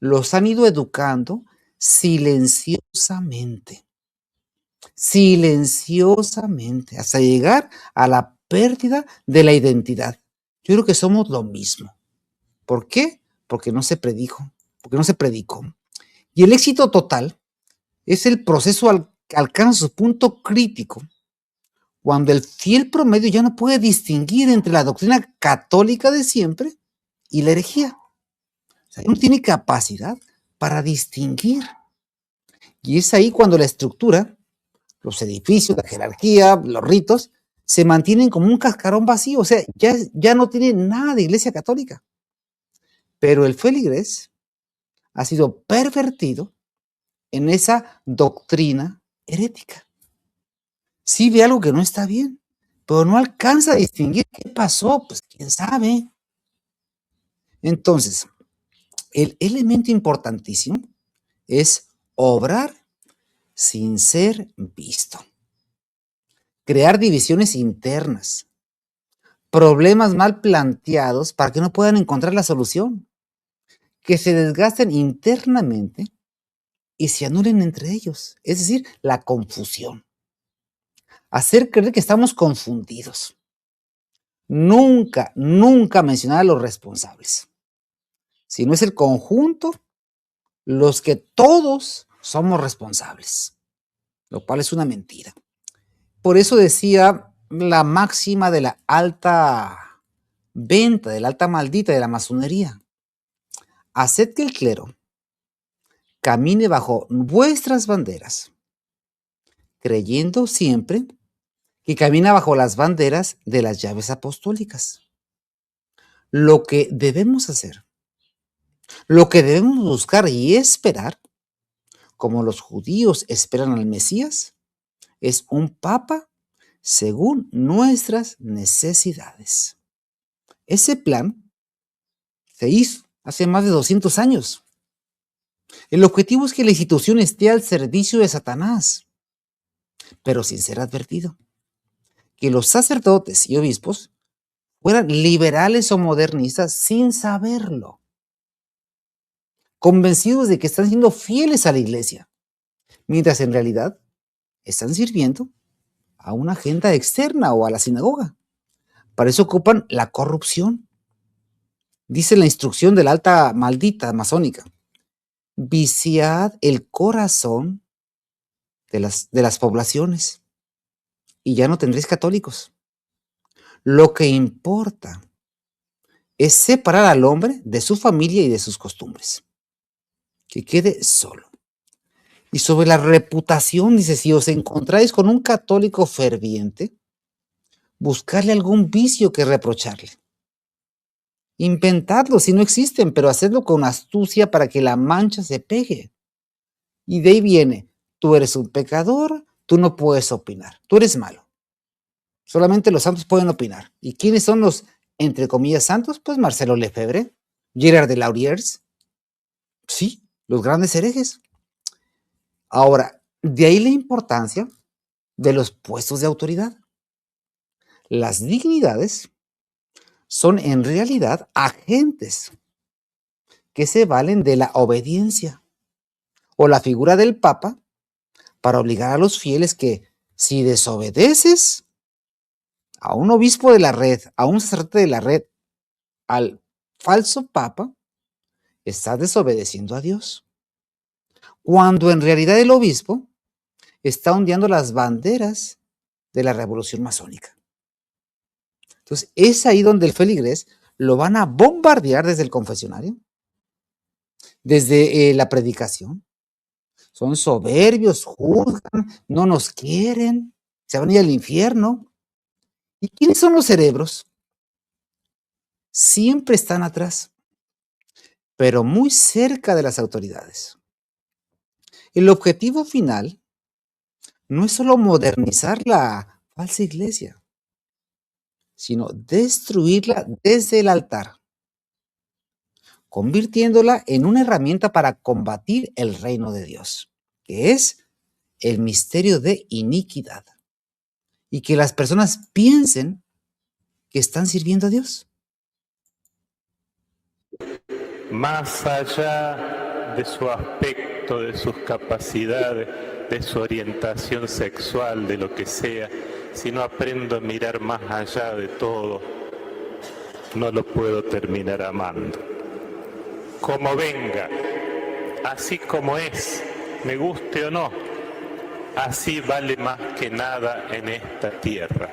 los han ido educando silenciosamente, hasta llegar a la pérdida de la identidad. Yo creo que somos lo mismo. ¿Por qué? Porque no se predicó. Y el éxito total es el proceso alcanza su punto crítico cuando el fiel promedio ya no puede distinguir entre la doctrina católica de siempre y la herejía. O sea, no tiene capacidad para distinguir. Y es ahí cuando la estructura, los edificios, la jerarquía, los ritos, se mantienen como un cascarón vacío. O sea, ya no tiene nada de iglesia católica. Pero el feligres ha sido pervertido en esa doctrina herética. Sí ve algo que no está bien, pero no alcanza a distinguir qué pasó, pues quién sabe. Entonces, el elemento importantísimo es obrar sin ser visto. Crear divisiones internas, problemas mal planteados para que no puedan encontrar la solución, que se desgasten internamente y se anulen entre ellos, es decir, la confusión. Hacer creer que estamos confundidos. Nunca mencionar a los responsables. Si no es el conjunto, los que todos somos responsables, lo cual es una mentira. Por eso decía la máxima de la alta venta, de la alta maldita de la masonería. Haced que el clero camine bajo vuestras banderas, creyendo siempre que camina bajo las banderas de las llaves apostólicas. Lo que debemos hacer, lo que debemos buscar y esperar, como los judíos esperan al Mesías, es un papa según nuestras necesidades. Ese plan se hizo hace más de 200 años. El objetivo es que la institución esté al servicio de Satanás, pero sin ser advertido. Que los sacerdotes y obispos fueran liberales o modernistas sin saberlo, convencidos de que están siendo fieles a la iglesia, mientras en realidad están sirviendo a una agenda externa o a la sinagoga. Para eso ocupan la corrupción. Dice la instrucción de la alta maldita masónica: viciad el corazón de las poblaciones y ya no tendréis católicos. Lo que importa es separar al hombre de su familia y de sus costumbres, que quede solo. Y sobre la reputación, dice, si os encontráis con un católico ferviente, buscarle algún vicio que reprocharle. Inventadlo si no existen, pero hacedlo con astucia para que la mancha se pegue. Y de ahí viene: tú eres un pecador, tú no puedes opinar, tú eres malo. Solamente los santos pueden opinar. ¿Y quiénes son los, entre comillas, santos? Pues Marcelo Lefebvre, Gerard de Lauriers, sí, los grandes herejes. Ahora, de ahí la importancia de los puestos de autoridad. Las dignidades son en realidad agentes que se valen de la obediencia o la figura del Papa para obligar a los fieles que si desobedeces a un obispo de la red, a un sacerdote de la red, al falso Papa, estás desobedeciendo a Dios. Cuando en realidad el obispo está ondeando las banderas de la revolución masónica. Entonces, es ahí donde el feligrés lo van a bombardear desde el confesionario, desde la predicación. Son soberbios, juzgan, no nos quieren, se van a ir al infierno. ¿Y quiénes son los cerebros? Siempre están atrás, pero muy cerca de las autoridades. El objetivo final no es solo modernizar la falsa iglesia, sino destruirla desde el altar, convirtiéndola en una herramienta para combatir el reino de Dios, que es el misterio de iniquidad, y que las personas piensen que están sirviendo a Dios. Más allá de su aspecto, de sus capacidades, de su orientación sexual, de lo que sea, si no aprendo a mirar más allá de todo, no lo puedo terminar amando. Como venga, así como es, me guste o no, así vale más que nada en esta tierra.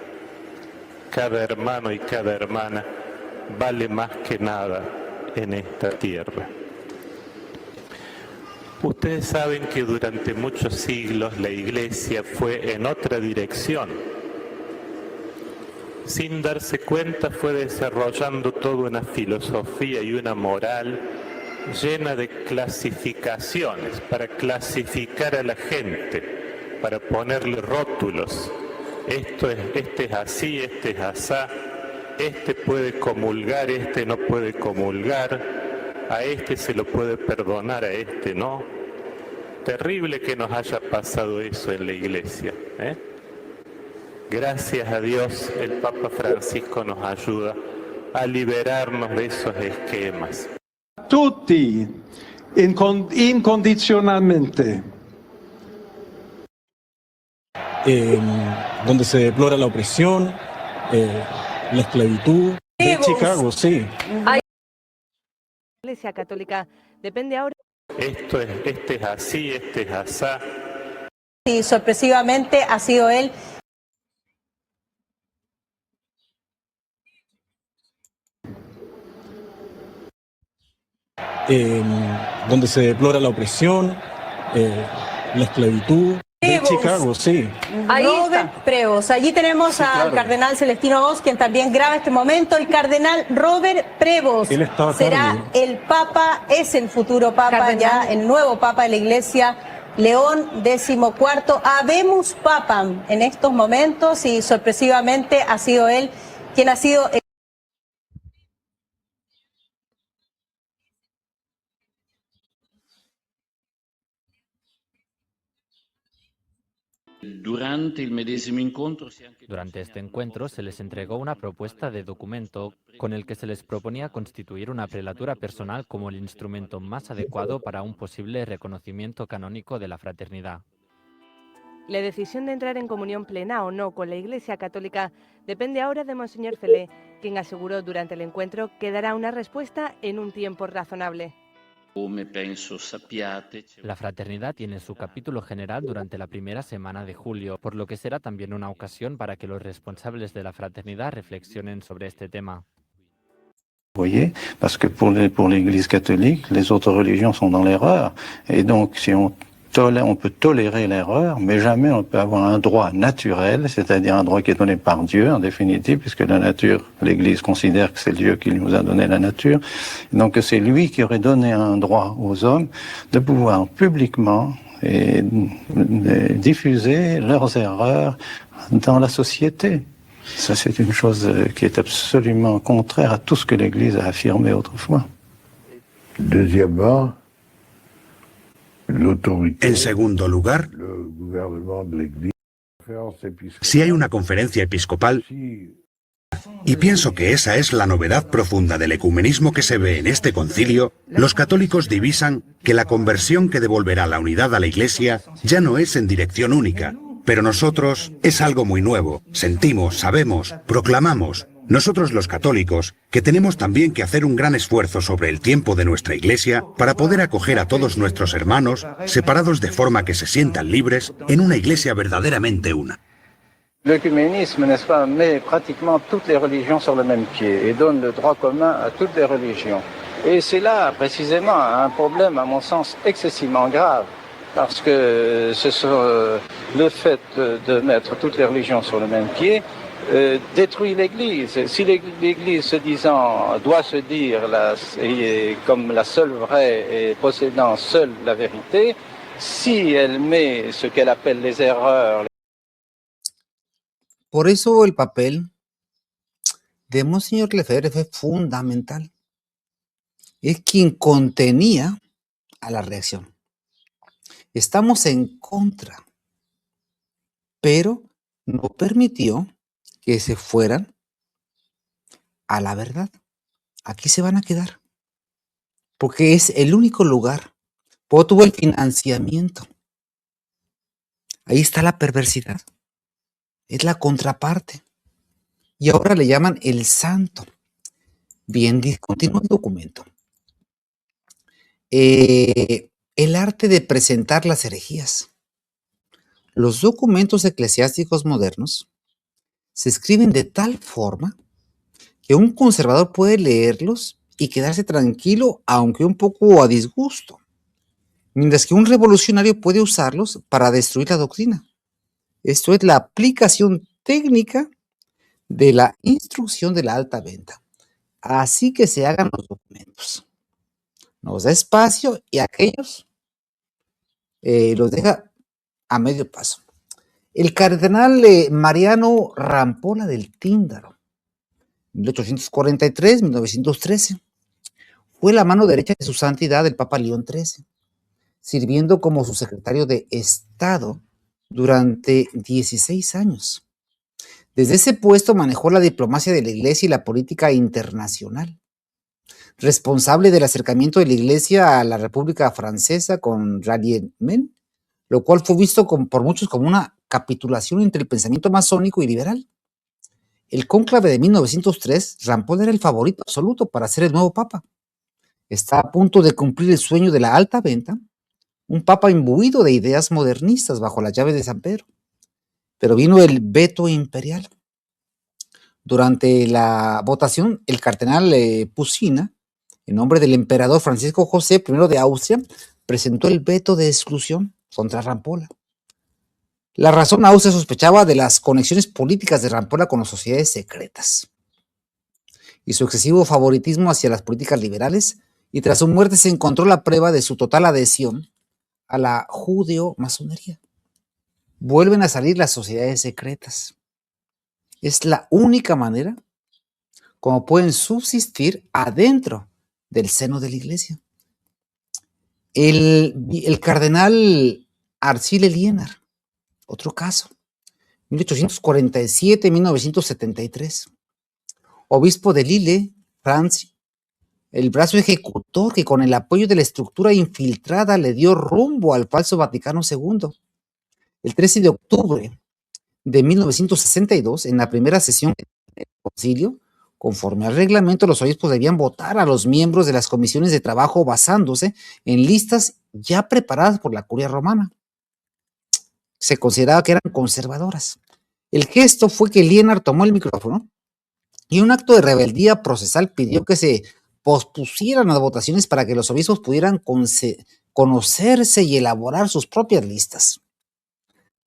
Cada hermano y cada hermana vale más que nada en esta tierra. Ustedes saben que durante muchos siglos la Iglesia fue en otra dirección. Sin darse cuenta fue desarrollando toda una filosofía y una moral llena de clasificaciones para clasificar a la gente, para ponerle rótulos. Este es así, este es asá, este puede comulgar, este no puede comulgar, a este se lo puede perdonar, a este no. Terrible que nos haya pasado eso en la Iglesia, ¿eh? Gracias a Dios el Papa Francisco nos ayuda a liberarnos de esos esquemas. Tutti, incondizionalmente. Donde se deplora la opresión, la esclavitud. De Chicago, sí. La Iglesia Católica depende ahora. Este es así, este es asá. Y sorpresivamente ha sido él. Donde se deplora la opresión, la esclavitud. De Chicago, sí. Robert Prevost. Allí tenemos al cardenal Celestino Oz, quien también graba este momento. El cardenal Robert Prevost será el Papa, es el futuro Papa, ya el nuevo Papa de la Iglesia, León XIV. Habemus Papam en estos momentos, y sorpresivamente ha sido él quien ha sido... Durante este encuentro se les entregó una propuesta de documento con el que se les proponía constituir una prelatura personal como el instrumento más adecuado para un posible reconocimiento canónico de la fraternidad. La decisión de entrar en comunión plena o no con la Iglesia Católica depende ahora de Monseñor Felé, quien aseguró durante el encuentro que dará una respuesta en un tiempo razonable. La fraternidad tiene su capítulo general durante la primera semana de julio, por lo que será también una ocasión para que los responsables de la fraternidad reflexionen sobre este tema. Voyez, parce que pour l'Église catholique, les autres religions sont dans l'erreur, et donc si on peut tolérer l'erreur, mais jamais on peut avoir un droit naturel, c'est-à-dire un droit qui est donné par Dieu en définitive, puisque la nature, l'Église considère que c'est Dieu qui nous a donné la nature, donc c'est lui qui aurait donné un droit aux hommes de pouvoir publiquement diffuser leurs erreurs dans la société. Ça, c'est une chose qui est absolument contraire à tout ce que l'Église a affirmé autrefois. Deuxièmement, en segundo lugar, si hay una conferencia episcopal, y pienso que esa es la novedad profunda del ecumenismo que se ve en este concilio, los católicos divisan que la conversión que devolverá la unidad a la Iglesia ya no es en dirección única, pero nosotros es algo muy nuevo, sentimos, sabemos, proclamamos. Nosotros los católicos, que tenemos también que hacer un gran esfuerzo sobre el tiempo de nuestra Iglesia para poder acoger a todos nuestros hermanos, separados de forma que se sientan libres, en una Iglesia verdaderamente una. L'œcuménisme, n'est-ce pas, met pratiquement toutes les religions sur le même pied et donne le droit commun à toutes les religions. Et c'est là, précisément, un problème, à mon sens, excessivement grave, parce que le fait de mettre toutes les religions sur le même pied détruit l'Église. Si l'Église, se disant, doit se dire comme la seule vraie et possédant seule la vérité, si elle met ce qu'elle appelle les erreurs. Por eso el papel de Monseñor Lefebvre fue fundamental. Es quien contenía a la reacción. Estamos en contra, pero no permitió que se fueran a la verdad. Aquí se van a quedar, porque es el único lugar. Luego tuvo el financiamiento. Ahí está la perversidad. Es la contraparte. Y ahora le llaman el santo. Bien, continúa el documento. El arte de presentar las herejías. Los documentos eclesiásticos modernos se escriben de tal forma que un conservador puede leerlos y quedarse tranquilo, aunque un poco a disgusto, mientras que un revolucionario puede usarlos para destruir la doctrina. Esto es la aplicación técnica de la instrucción de la alta venta. Así que se hagan los documentos. Nos da espacio y aquellos los deja a medio paso. El cardenal Mariano Rampolla del Tíndaro, 1843-1913, fue la mano derecha de su santidad el Papa León XIII, sirviendo como su secretario de Estado durante 16 años. Desde ese puesto manejó la diplomacia de la Iglesia y la política internacional. Responsable del acercamiento de la Iglesia a la República Francesa con Ralliement, lo cual fue visto por muchos como una capitulación entre el pensamiento masónico y liberal. El cónclave de 1903, Rampolla era el favorito absoluto para ser el nuevo papa. Está a punto de cumplir el sueño de la alta venta, un papa imbuido de ideas modernistas bajo la llave de San Pedro. Pero vino el veto imperial. Durante la votación, el cardenal Pusina, en nombre del emperador Francisco José I de Austria, presentó el veto de exclusión contra Rampolla. La razón, Austria sospechaba de las conexiones políticas de Rampolla con las sociedades secretas y su excesivo favoritismo hacia las políticas liberales, y tras su muerte se encontró la prueba de su total adhesión a la judeo-masonería. Vuelven a salir las sociedades secretas. Es la única manera como pueden subsistir adentro del seno de la Iglesia. El cardenal Arcile Liénard, otro caso, 1847-1973, obispo de Lille, Francia, el brazo ejecutor que con el apoyo de la estructura infiltrada le dio rumbo al falso Vaticano II. El 13 de octubre de 1962, en la primera sesión del concilio, conforme al reglamento, los obispos debían votar a los miembros de las comisiones de trabajo basándose en listas ya preparadas por la curia romana. Se consideraba que eran conservadoras. El gesto fue que Liénard tomó el micrófono y en un acto de rebeldía procesal pidió que se pospusieran las votaciones para que los obispos pudieran conocerse y elaborar sus propias listas.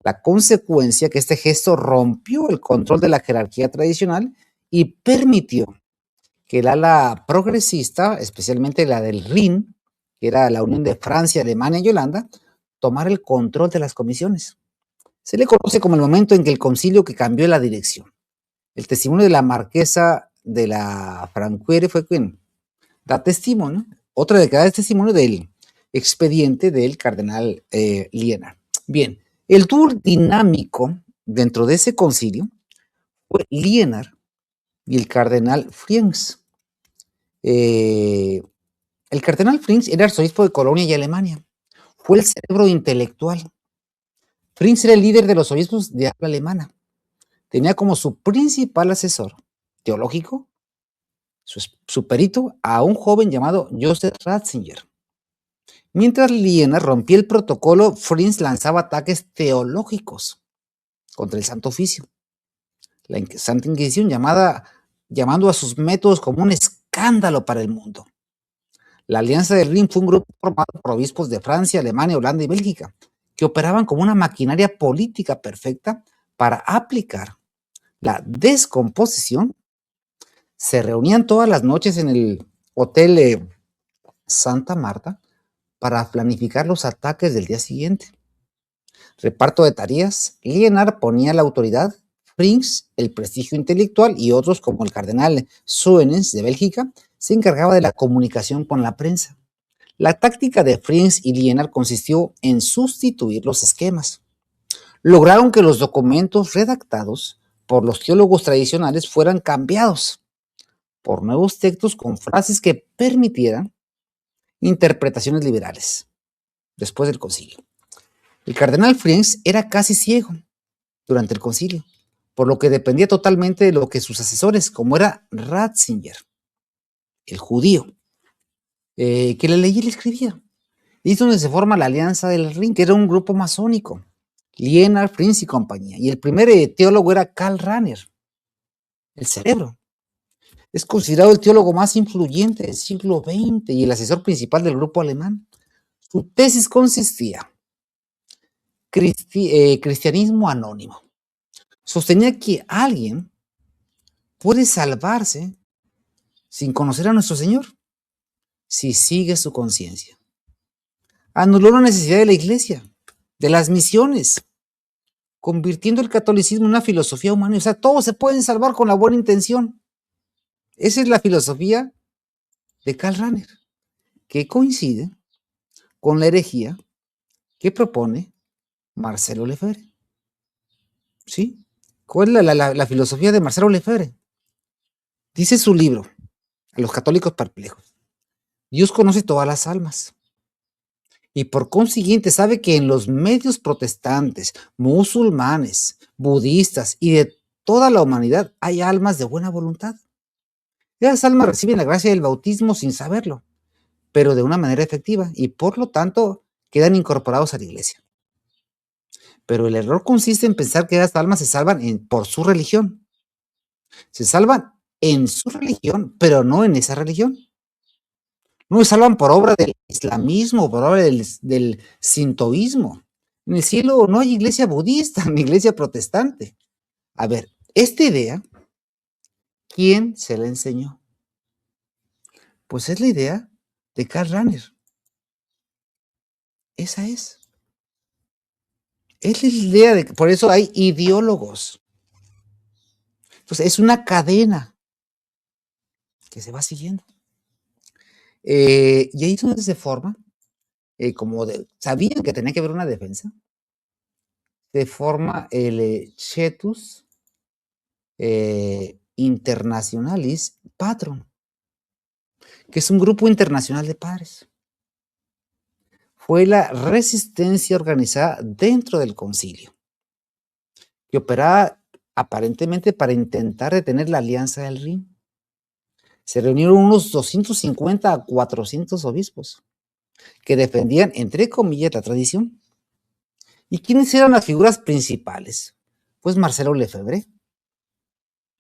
La consecuencia que este gesto rompió el control de la jerarquía tradicional y permitió que el ala progresista, especialmente la del Rin, que era la unión de Francia, Alemania y Holanda, tomara el control de las comisiones. Se le conoce como el momento en que el concilio que cambió la dirección. El testimonio de la marquesa de la Franquere fue quien da testimonio, otra de cada testimonio del expediente del cardenal Liénard. Bien, el dúo dinámico dentro de ese concilio fue Liénard y el cardenal Friens. El cardenal Friens era arzobispo de Colonia y Alemania. Fue el cerebro intelectual. Friens era el líder de los obispos de habla alemana. Tenía como su principal asesor teológico, su perito, a un joven llamado Joseph Ratzinger. Mientras Liénard rompía el protocolo, Friens lanzaba ataques teológicos contra el Santo Oficio. La Santa Inquisición llamando a sus métodos como un escándalo para el mundo. La Alianza del Rin fue un grupo formado por obispos de Francia, Alemania, Holanda y Bélgica, que operaban como una maquinaria política perfecta para aplicar la descomposición. Se reunían todas las noches en el Hotel Santa Marta para planificar los ataques del día siguiente. Reparto de tareas: Liénard ponía la autoridad, Friens el prestigio intelectual y otros como el cardenal Suenens de Bélgica se encargaba de la comunicación con la prensa. La táctica de Friens y Liénard consistió en sustituir los esquemas. Lograron que los documentos redactados por los teólogos tradicionales fueran cambiados por nuevos textos con frases que permitieran interpretaciones liberales. Después del concilio, el cardenal Friens era casi ciego durante el concilio, por lo que dependía totalmente de lo que sus asesores, como era Ratzinger, el judío, que le leía y le escribía. Y es donde se forma la Alianza del Rin, que era un grupo masónico. Liénard, Friens y compañía. Y el primer teólogo era Karl Rahner, el cerebro. Es considerado el teólogo más influyente del siglo XX y el asesor principal del grupo alemán. Su tesis consistía cristianismo anónimo. Sostenía que alguien puede salvarse sin conocer a nuestro Señor si sigue su conciencia. Anuló la necesidad de la iglesia, de las misiones, convirtiendo el catolicismo en una filosofía humana. O sea, todos se pueden salvar con la buena intención. Esa es la filosofía de Karl Rahner, que coincide con la herejía que propone Marcelo Lefebvre. ¿Sí? ¿Cuál es la filosofía de Marcelo Lefebvre? Dice su libro, A los católicos perplejos: Dios conoce todas las almas y por consiguiente sabe que en los medios protestantes, musulmanes, budistas y de toda la humanidad hay almas de buena voluntad. Esas almas reciben la gracia del bautismo sin saberlo, pero de una manera efectiva y por lo tanto quedan incorporados a la iglesia. Pero el error consiste en pensar que esas almas se salvan por su religión. Se salvan en su religión, pero no en esa religión. No se salvan por obra del islamismo, por obra del sintoísmo. En el cielo no hay iglesia budista ni iglesia protestante. A ver, esta idea, ¿quién se la enseñó? Pues es la idea de Karl Rahner. Esa es. Es la idea por eso hay ideólogos. Entonces, es una cadena que se va siguiendo. Y ahí es donde se forma, sabían que tenía que haber una defensa, se forma el Cetus Internationalis Patrum, que es un grupo internacional de padres. Fue la resistencia organizada dentro del concilio, que operaba aparentemente para intentar detener la Alianza del Rin. Se reunieron unos 250 a 400 obispos que defendían, entre comillas, la tradición. ¿Y quiénes eran las figuras principales? Pues Marcelo Lefebvre,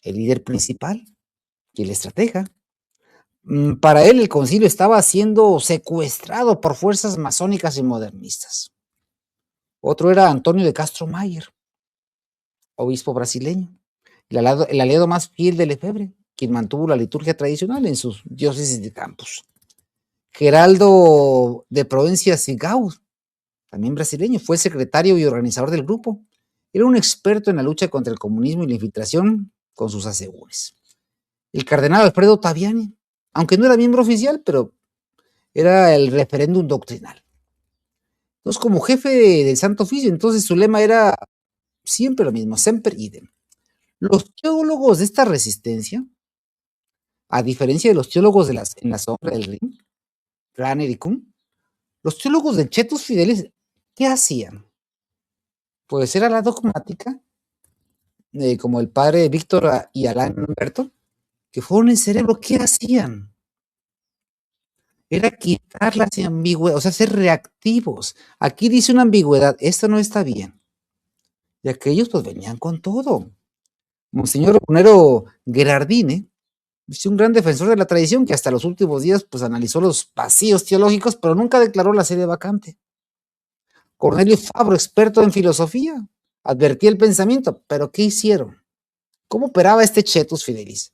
el líder principal y el estratega. Para él el concilio estaba siendo secuestrado por fuerzas masónicas y modernistas. Otro era Antonio de Castro Mayer, obispo brasileño, el aliado más fiel de Lefebvre, quien mantuvo la liturgia tradicional en sus diócesis de campus. Geraldo de Provincias y Gaud, también brasileño, fue secretario y organizador del grupo. Era un experto en la lucha contra el comunismo y la infiltración con sus asegúnes. El cardenal Alfredo Taviani, aunque no era miembro oficial, pero era el referéndum doctrinal. Entonces, como jefe del Santo Oficio, entonces su lema era siempre lo mismo, semper idem. Los teólogos de esta resistencia a diferencia de los teólogos en la sombra del Rin, Rahner y Kuhn, los teólogos del Cetus Fidelis, ¿qué hacían? Pues era la dogmática, como el padre Víctor y Alain Humberto, que fueron en cerebro. ¿Qué hacían? Era quitar las ambigüedades, o sea, ser reactivos. Aquí dice una ambigüedad, esto no está bien. Y aquellos pues venían con todo. Monseñor Brunero Gherardini es un gran defensor de la tradición que hasta los últimos días pues analizó los vacíos teológicos, pero nunca declaró la sede vacante. Cornelio Fabro, experto en filosofía, advertía el pensamiento, pero ¿qué hicieron? ¿Cómo operaba este Cetus Fidelis?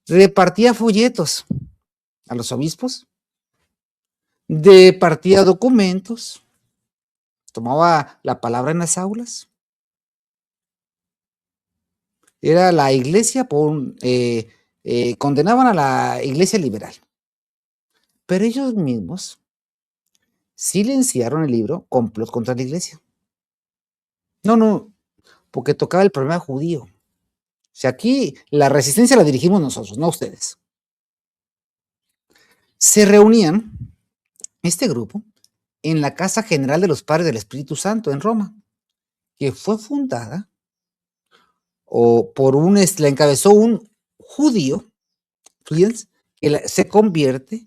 Repartía folletos a los obispos, repartía documentos, tomaba la palabra en las aulas. Era la iglesia, condenaban a la iglesia liberal. Pero ellos mismos silenciaron el libro Complot contra la iglesia. No, porque tocaba el problema judío. O sea, aquí la resistencia la dirigimos nosotros, no ustedes. Se reunían, este grupo, en la Casa General de los Padres del Espíritu Santo en Roma, que fue fundada la encabezó un judío, que se convierte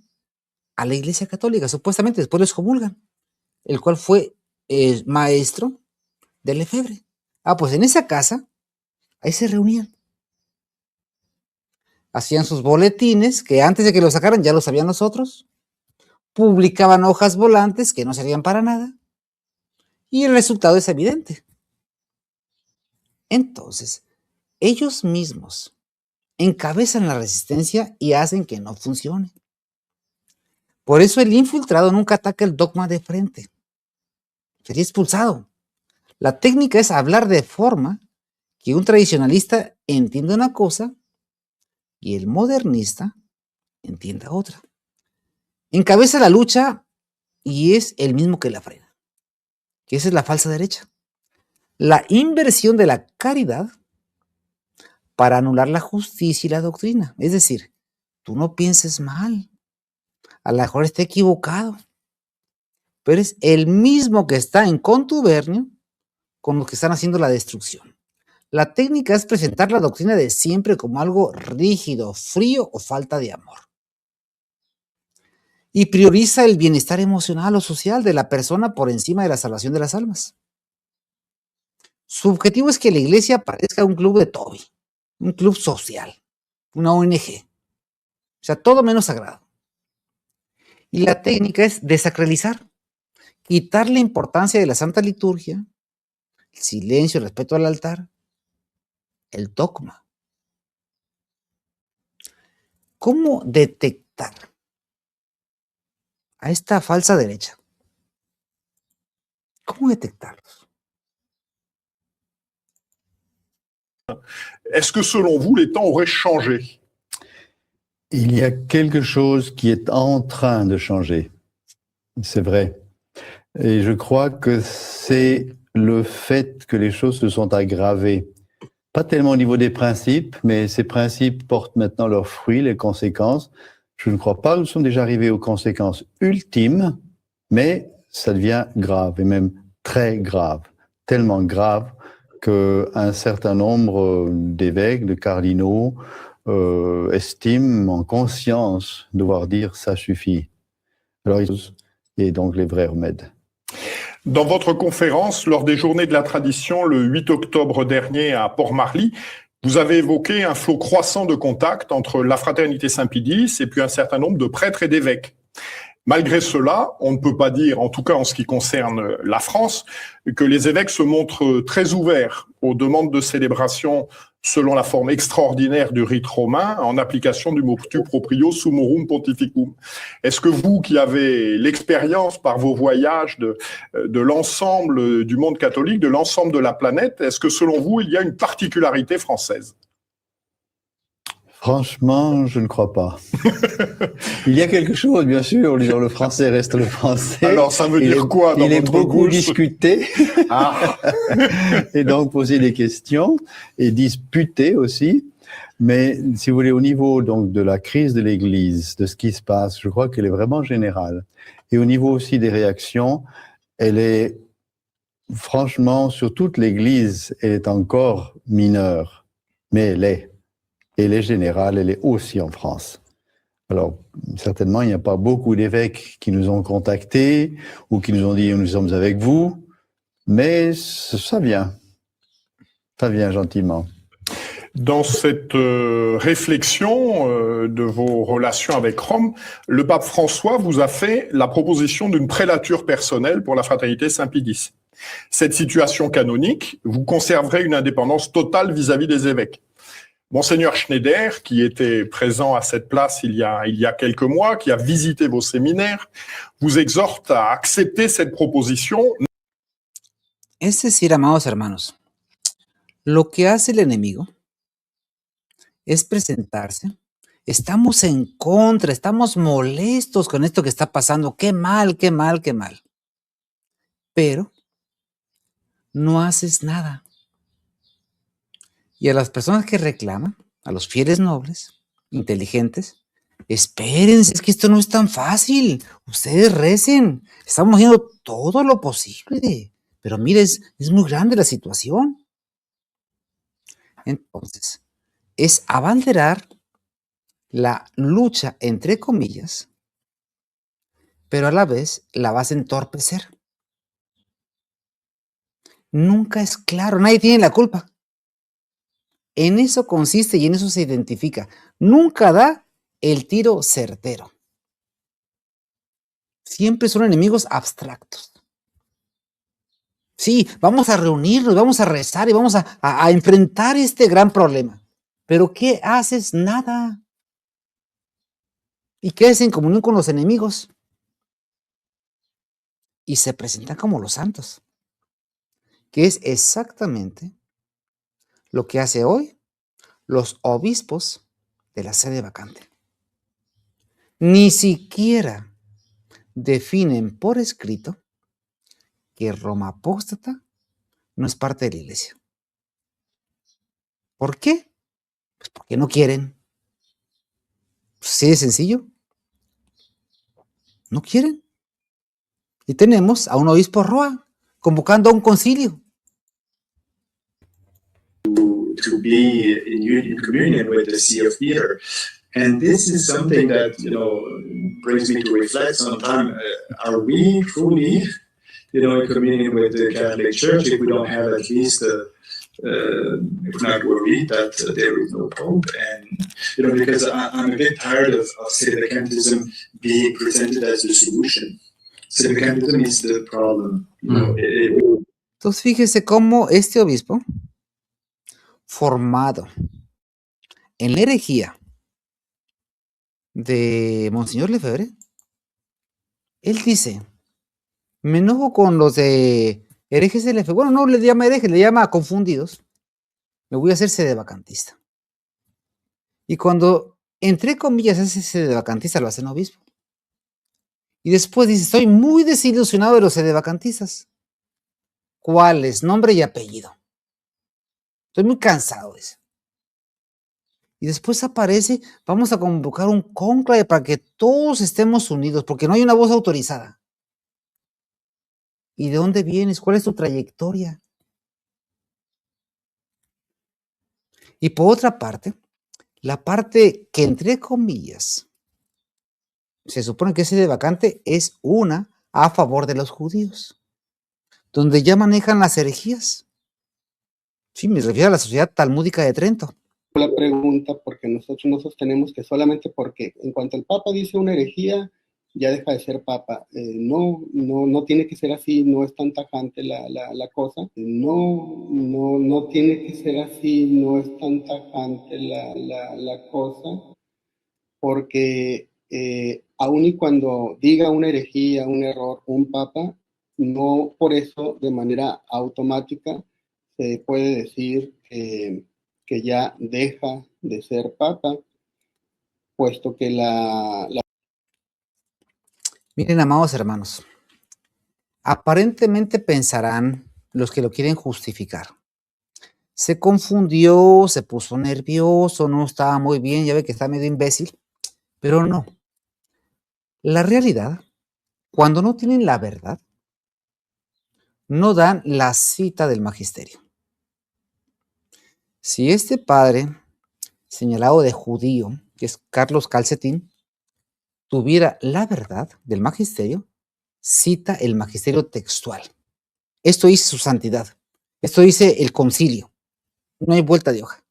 a la Iglesia Católica, supuestamente después los comulgan, el cual fue maestro de Lefebvre. Pues en esa casa, ahí se reunían. Hacían sus boletines, que antes de que los sacaran ya lo sabían los otros. Publicaban hojas volantes que no servían para nada. Y el resultado es evidente. Entonces, ellos mismos encabezan la resistencia y hacen que no funcione. Por eso el infiltrado nunca ataca el dogma de frente. Sería expulsado. La técnica es hablar de forma que un tradicionalista entienda una cosa y el modernista entienda otra. Encabeza la lucha y es el mismo que la frena. Que esa es la falsa derecha. La inversión de la caridad para anular la justicia y la doctrina. Es decir, tú no pienses mal. A lo mejor está equivocado. Pero es el mismo que está en contubernio con los que están haciendo la destrucción. La técnica es presentar la doctrina de siempre como algo rígido, frío o falta de amor. Y prioriza el bienestar emocional o social de la persona por encima de la salvación de las almas. Su objetivo es que la iglesia parezca un club de Toby, un club social, una ONG. O sea, todo menos sagrado. Y la técnica es desacralizar, quitar la importancia de la Santa Liturgia, el silencio, el respeto al altar, el dogma. ¿Cómo detectar a esta falsa derecha? ¿Cómo detectarlos? Est-ce que selon vous, les temps auraient changé? Il y a quelque chose qui est en train de changer. C'est vrai. Et je crois que c'est le fait que les choses se sont aggravées. Pas tellement au niveau des principes, mais ces principes portent maintenant leurs fruits, les conséquences. Je ne crois pas que nous sommes déjà arrivés aux conséquences ultimes, mais ça devient grave, et même très grave. Tellement grave qu'un certain nombre d'évêques, de cardinaux, estiment en conscience devoir dire ça suffit. Alors, il y a donc les vrais remèdes. Dans votre conférence, lors des Journées de la Tradition, le 8 octobre dernier à Port-Marly, vous avez évoqué un flot croissant de contacts entre la Fraternité Saint-Pédis et puis un certain nombre de prêtres et d'évêques. Malgré cela, on ne peut pas dire, en tout cas en ce qui concerne la France, que les évêques se montrent très ouverts aux demandes de célébration selon la forme extraordinaire du rite romain, en application du motu proprio summorum pontificum. Est-ce que vous, qui avez l'expérience par vos voyages de l'ensemble du monde catholique, de l'ensemble de la planète, est-ce que selon vous, il y a une particularité française? Franchement, je ne crois pas. Il y a quelque chose, bien sûr, le français reste le français. Alors, ça veut dire quoi dans votre bouche? Il est beaucoup discuté. Et donc poser des questions et disputer aussi. Mais si vous voulez, au niveau donc de la crise de l'Église, de ce qui se passe, je crois qu'elle est vraiment générale. Et au niveau aussi des réactions, elle est franchement, sur toute l'Église, elle est encore mineure, mais elle est générale, elle est aussi en France. Alors, certainement, il n'y a pas beaucoup d'évêques qui nous ont contactés ou qui nous ont dit « nous sommes avec vous », mais ça vient gentiment. Dans cette réflexion de vos relations avec Rome, le pape François vous a fait la proposition d'une prélature personnelle pour la fraternité Saint-Pie X. Cette situation canonique, vous conserverez une indépendance totale vis-à-vis des évêques. Monseigneur Schneider, qui était présent à cette place il y a quelques mois, qui a visité vos séminaires, vous exhorte à accepter cette proposition. Es decir, amados hermanos, lo que hace el enemigo es presentarse. Estamos en contra, estamos molestos con esto que está pasando. Qué mal, qué mal, qué mal. Pero no haces nada. Y a las personas que reclaman, a los fieles nobles, inteligentes, espérense, es que esto no es tan fácil. Ustedes recen. Estamos haciendo todo lo posible. Pero mire, es muy grande la situación. Entonces, es abanderar la lucha, entre comillas, pero a la vez la vas a entorpecer. Nunca es claro, nadie tiene la culpa. En eso consiste y en eso se identifica. Nunca da el tiro certero. Siempre son enemigos abstractos. Sí, vamos a reunirnos, vamos a rezar y vamos a enfrentar este gran problema. ¿Pero qué haces? Nada. Y quedas en comunión con los enemigos. Y se presentan como los santos. Que es exactamente lo que hace hoy los obispos de la sede vacante. Ni siquiera definen por escrito que Roma apóstata no es parte de la iglesia. ¿Por qué? Pues porque no quieren. Sí, de sencillo. No quieren. Y tenemos a un obispo Roa convocando a un concilio. To be in communion with the See of Peter. And this is something that, brings me to reflect sometimes, are we truly, in communion with the Catholic Church if we don't have at least, if not worried that there is no Pope? And, because I'm a bit tired of sedevacantism being presented as the solution. Sedevacantism is the problem. Entonces fíjese cómo este obispo, formado en la herejía de Monseñor Lefebvre, él dice, me enojo con los de herejes de Lefebvre. Bueno, no le llama herejes, le llama confundidos. Me voy a hacer sedevacantista. Y cuando, entre comillas, ese sedevacantista lo hace en obispo. Y después dice, estoy muy desilusionado de los sedevacantistas. ¿Cuáles? Nombre y apellido. Estoy muy cansado de eso. Y después aparece, vamos a convocar un cónclave para que todos estemos unidos, porque no hay una voz autorizada. ¿Y de dónde vienes? ¿Cuál es tu trayectoria? Y por otra parte, la parte que entre comillas se supone que es sedevacante es una a favor de los judíos, donde ya manejan las herejías. Sí, me refiero a la Sociedad Talmúdica de Trento. La pregunta, porque nosotros no sostenemos que solamente porque en cuanto el Papa dice una herejía, ya deja de ser Papa. No tiene que ser así, no es tan tajante la cosa. No tiene que ser así, no es tan tajante la cosa, porque aun y cuando diga una herejía, un error, un Papa, no por eso de manera automática se puede decir que ya deja de ser Papa, puesto que Miren, amados hermanos, aparentemente pensarán los que lo quieren justificar se confundió, se puso nervioso, no estaba muy bien, ya ve que está medio imbécil, pero no. La realidad, cuando no tienen la verdad, no dan la cita del magisterio. Si este padre señalado de judío, que es Carlos Calcetín, tuviera la verdad del magisterio, cita el magisterio textual. Esto dice su santidad. Esto dice el concilio. No hay vuelta de hoja.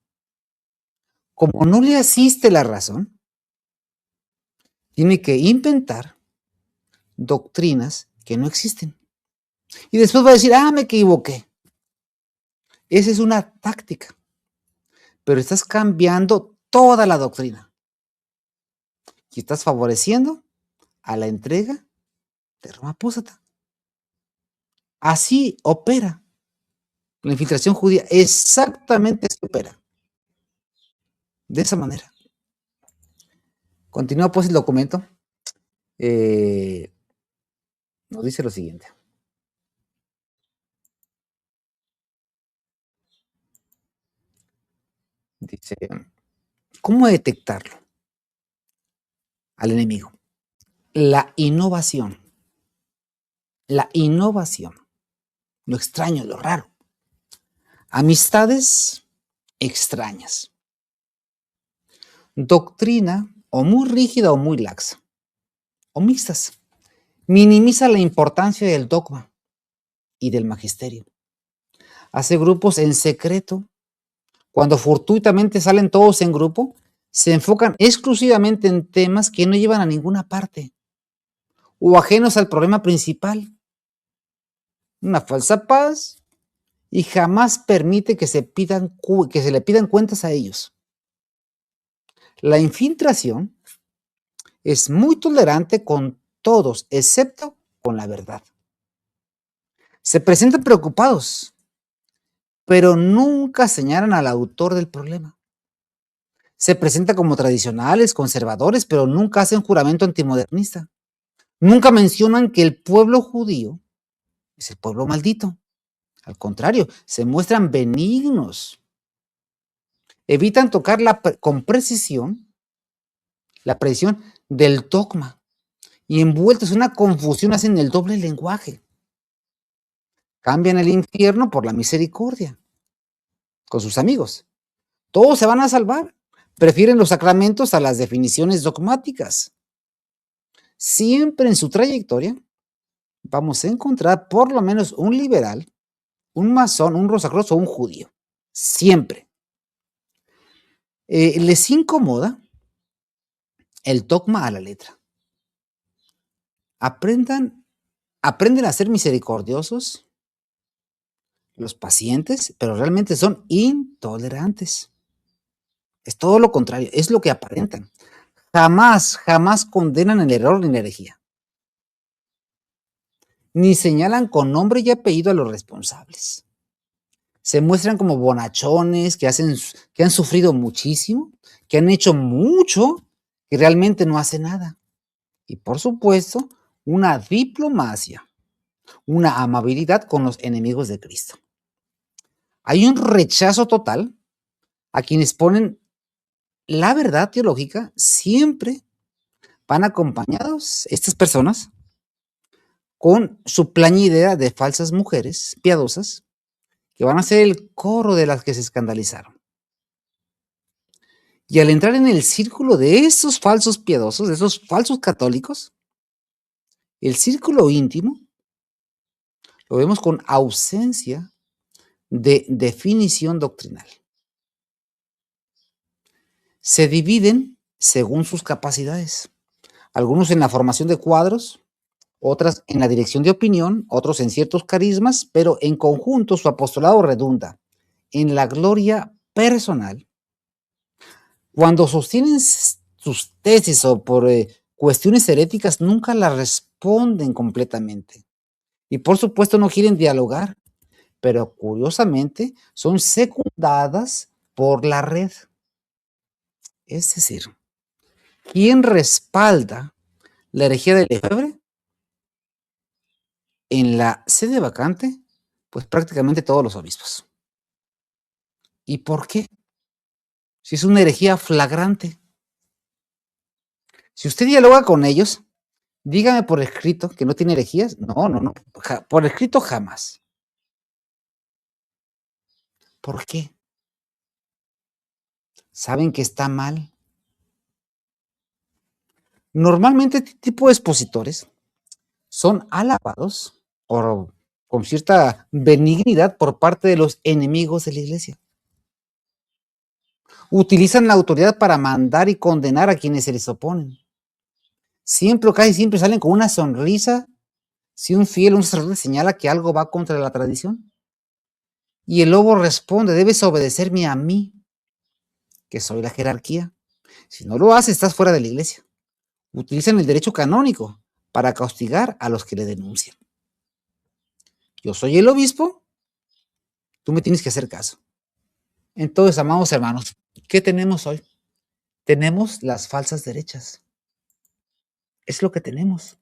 Como no le asiste la razón, tiene que inventar doctrinas que no existen. Y después va a decir, me equivoqué. Esa es una táctica. Pero estás cambiando toda la doctrina. Y estás favoreciendo a la entrega de Roma Apóstata. Así opera la infiltración judía. Exactamente así opera. De esa manera. Continúa pues el documento. Nos dice lo siguiente. Dice, ¿cómo detectarlo al enemigo? La innovación. La innovación. Lo extraño, lo raro. Amistades extrañas. Doctrina o muy rígida o muy laxa. O mixtas. Minimiza la importancia del dogma y del magisterio. Hace grupos en secreto. Cuando fortuitamente salen todos en grupo, se enfocan exclusivamente en temas que no llevan a ninguna parte o ajenos al problema principal. Una falsa paz y jamás permite que se le pidan cuentas a ellos. La infiltración es muy tolerante con todos, excepto con la verdad. Se presentan preocupados, pero nunca señalan al autor del problema. Se presentan como tradicionales, conservadores, pero nunca hacen juramento antimodernista. Nunca mencionan que el pueblo judío es el pueblo maldito. Al contrario, se muestran benignos. Evitan tocar con precisión la precisión del dogma. Y envueltos en una confusión hacen el doble lenguaje. Cambian el infierno por la misericordia con sus amigos. Todos se van a salvar. Prefieren los sacramentos a las definiciones dogmáticas. Siempre en su trayectoria vamos a encontrar por lo menos un liberal, un masón, un rosacruz o un judío. Siempre. Les incomoda el dogma a la letra. Aprenden a ser misericordiosos, los pacientes, pero realmente son intolerantes. Es todo lo contrario, es lo que aparentan. Jamás condenan el error ni la herejía. Ni señalan con nombre y apellido a los responsables. Se muestran como bonachones que han sufrido muchísimo, que han hecho mucho, que realmente no hacen nada. Y por supuesto, una diplomacia, una amabilidad con los enemigos de Cristo. Hay un rechazo total a quienes ponen la verdad teológica. Siempre van acompañados estas personas con su plañidera de falsas mujeres piadosas que van a ser el coro de las que se escandalizaron. Y al entrar en el círculo de esos falsos piadosos, de esos falsos católicos, el círculo íntimo lo vemos con ausencia de definición doctrinal. Se dividen según sus capacidades. Algunos en la formación de cuadros, otras en la dirección de opinión, otros en ciertos carismas, pero en conjunto su apostolado redunda en la gloria personal. Cuando sostienen sus tesis o por cuestiones heréticas, nunca las responden completamente. Y por supuesto no quieren dialogar, pero curiosamente son secundadas por la red. Es decir, ¿quién respalda la herejía de Lefebvre? En la sede vacante, pues prácticamente todos los obispos. ¿Y por qué? Si es una herejía flagrante. Si usted dialoga con ellos, dígame por escrito que no tiene herejías. No. Por escrito jamás. ¿Por qué? ¿Saben que está mal? Normalmente este tipo de expositores son alabados o con cierta benignidad por parte de los enemigos de la iglesia. Utilizan la autoridad para mandar y condenar a quienes se les oponen. Siempre o casi siempre salen con una sonrisa si un fiel, un sacerdote señala que algo va contra la tradición. Y el lobo responde, debes obedecerme a mí, que soy la jerarquía. Si no lo haces, estás fuera de la iglesia. Utilizan el derecho canónico para castigar a los que le denuncian. Yo soy el obispo, tú me tienes que hacer caso. Entonces, amados hermanos, ¿qué tenemos hoy? Tenemos las falsas derechas. Es lo que tenemos.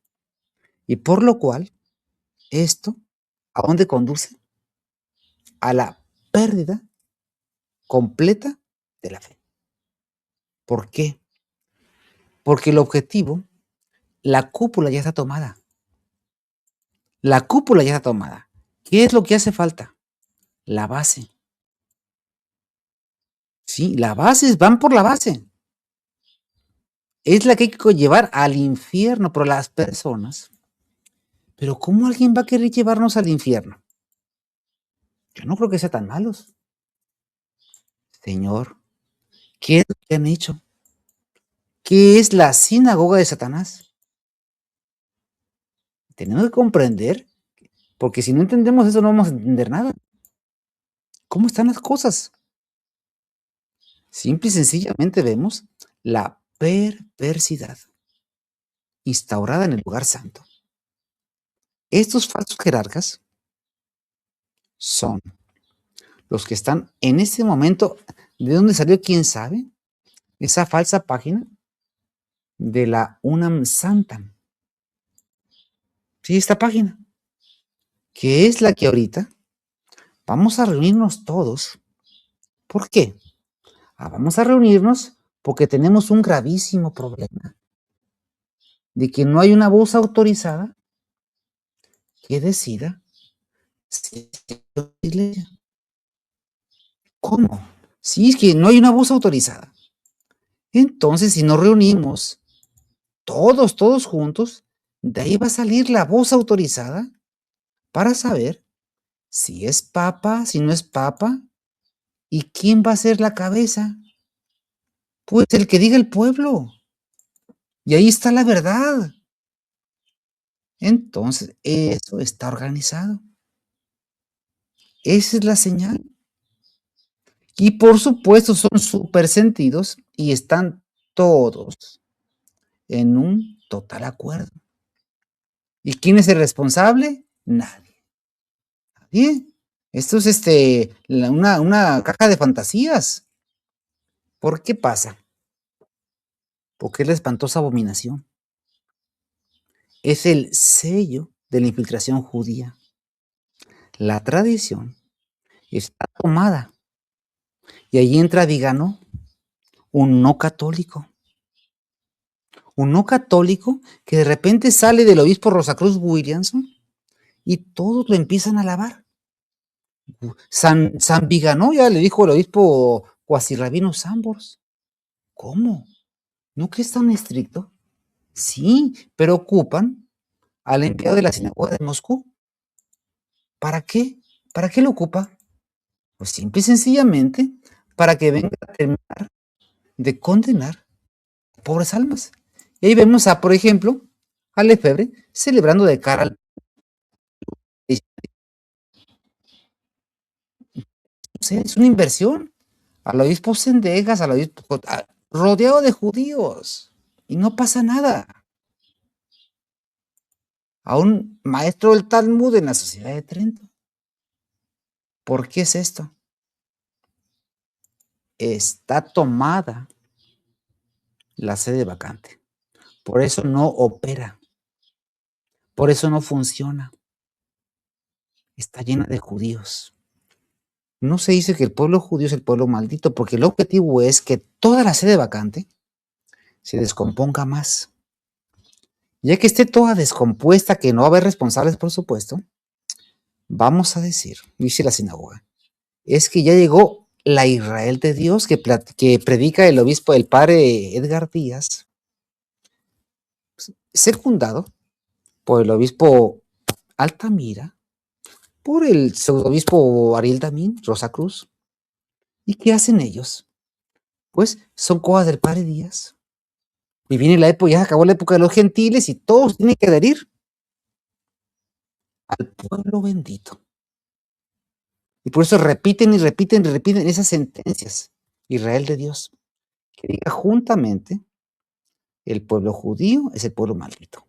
Y por lo cual, esto, ¿a dónde conduce? A la pérdida completa de la fe. ¿Por qué? Porque el objetivo, la cúpula ya está tomada. La cúpula ya está tomada. ¿Qué es lo que hace falta? La base. Sí, la base, van por la base. Es la que hay que llevar al infierno por las personas. Pero ¿cómo alguien va a querer llevarnos al infierno? Yo no creo que sean tan malos. Señor, ¿qué es lo que han hecho? ¿Qué es la sinagoga de Satanás? Tenemos que comprender, porque si no entendemos eso no vamos a entender nada. ¿Cómo están las cosas? Simple y sencillamente vemos la perversidad instaurada en el lugar santo. Estos falsos jerarcas son los que están en este momento. ¿De dónde salió? ¿Quién sabe? Esa falsa página de la UNAM Santam. Sí, esta página, que es la que ahorita vamos a reunirnos todos. ¿Por qué? Vamos a reunirnos porque tenemos un gravísimo problema de que no hay una voz autorizada que decida si es la iglesia. ¿Cómo? Sí, es que no hay una voz autorizada. Entonces, si nos reunimos todos juntos, de ahí va a salir la voz autorizada para saber si es papa, si no es papa, y quién va a ser la cabeza. Pues el que diga el pueblo. Y ahí está la verdad. Entonces, eso está organizado. Esa es la señal. Y por supuesto son súper sentidos y están todos en un total acuerdo. ¿Y quién es el responsable? Nadie. Nadie. Esto es una caja de fantasías. ¿Por qué pasa? Porque es la espantosa abominación. Es el sello de la infiltración judía. La tradición está tomada. Y ahí entra, díganos, un no católico. Un no católico que de repente sale del obispo Rosacruz Williamson y todos lo empiezan a alabar. San Viganó ya le dijo el obispo Cuasirrabino Sambors. ¿Cómo? ¿No que es tan estricto? Sí, pero ocupan al enviado de la sinagoga de Moscú. ¿Para qué? ¿Para qué lo ocupa? Pues simple y sencillamente para que venga a terminar de condenar a pobres almas. Y ahí vemos por ejemplo, a Lefebvre celebrando de cara al... Es una inversión. Al obispo Sendejas, al obispo rodeado de judíos. Y no pasa nada. A un maestro del Talmud en la Sociedad de Trento. ¿Por qué es esto? Está tomada la sede vacante. Por eso no opera. Por eso no funciona. Está llena de judíos. no se dice que el pueblo judío es el pueblo maldito, porque el objetivo es que toda la sede vacante se descomponga más. Ya que esté toda descompuesta, que no va a haber responsables, por supuesto, vamos a decir, dice la sinagoga, es que ya llegó la Israel de Dios que predica el obispo, el padre Edgar Díaz, secundado por el obispo Altamira, por el pseudobispo Ariel Damín, Rosa Cruz. ¿Y qué hacen ellos? Pues son cosas del padre Díaz. Y viene la época, ya se acabó la época de los gentiles y todos tienen que adherir al pueblo bendito. Y por eso repiten y repiten y repiten esas sentencias. Israel de Dios, que diga juntamente, el pueblo judío es el pueblo maldito.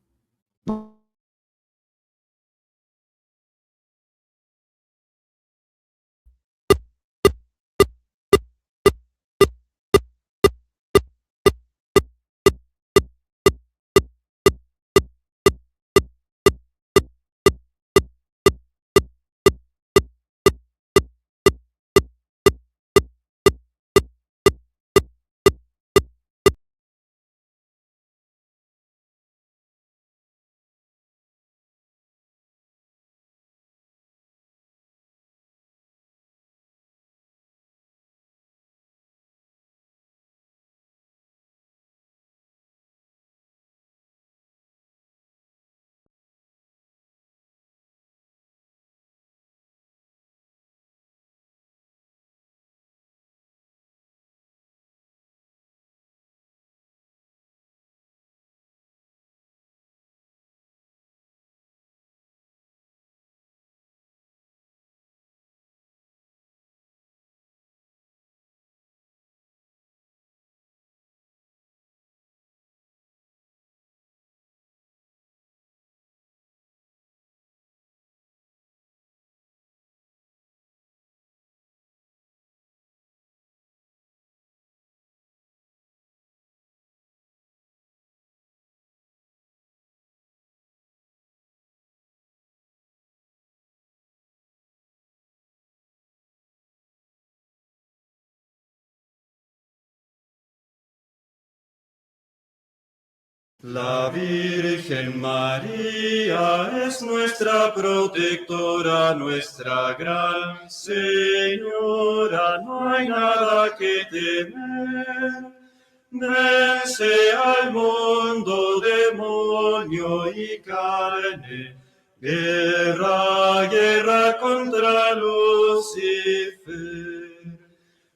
La Virgen María es nuestra protectora, nuestra gran Señora, no hay nada que temer. Vence al mundo, demonio y carne, guerra, guerra contra Lucifer.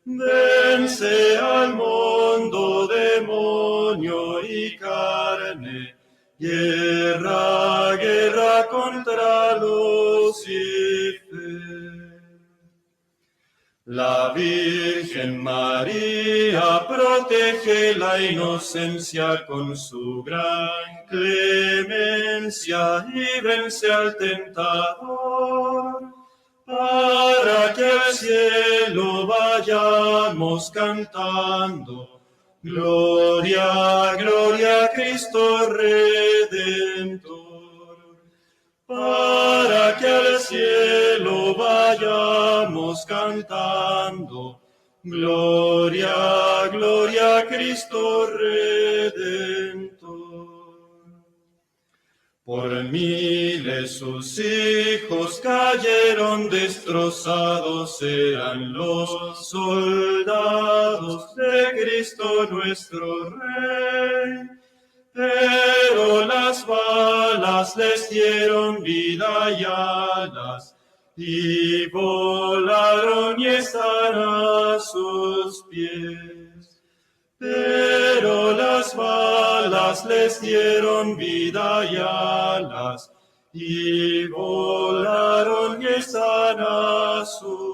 Vence al mundo, demonio y carne, guerra, guerra contra Lucifer. La Virgen María protege la inocencia con su gran clemencia y vence al tentador. Para que al cielo vayamos cantando, gloria, gloria a Cristo Redentor. Para que al cielo vayamos cantando, gloria, gloria a Cristo Redentor. Por miles sus hijos cayeron destrozados, eran los soldados de Cristo nuestro Rey. Pero las balas les dieron vida y alas, y volaron y están a sus pies. Pero las balas les dieron vida y alas, y volaron y están a sus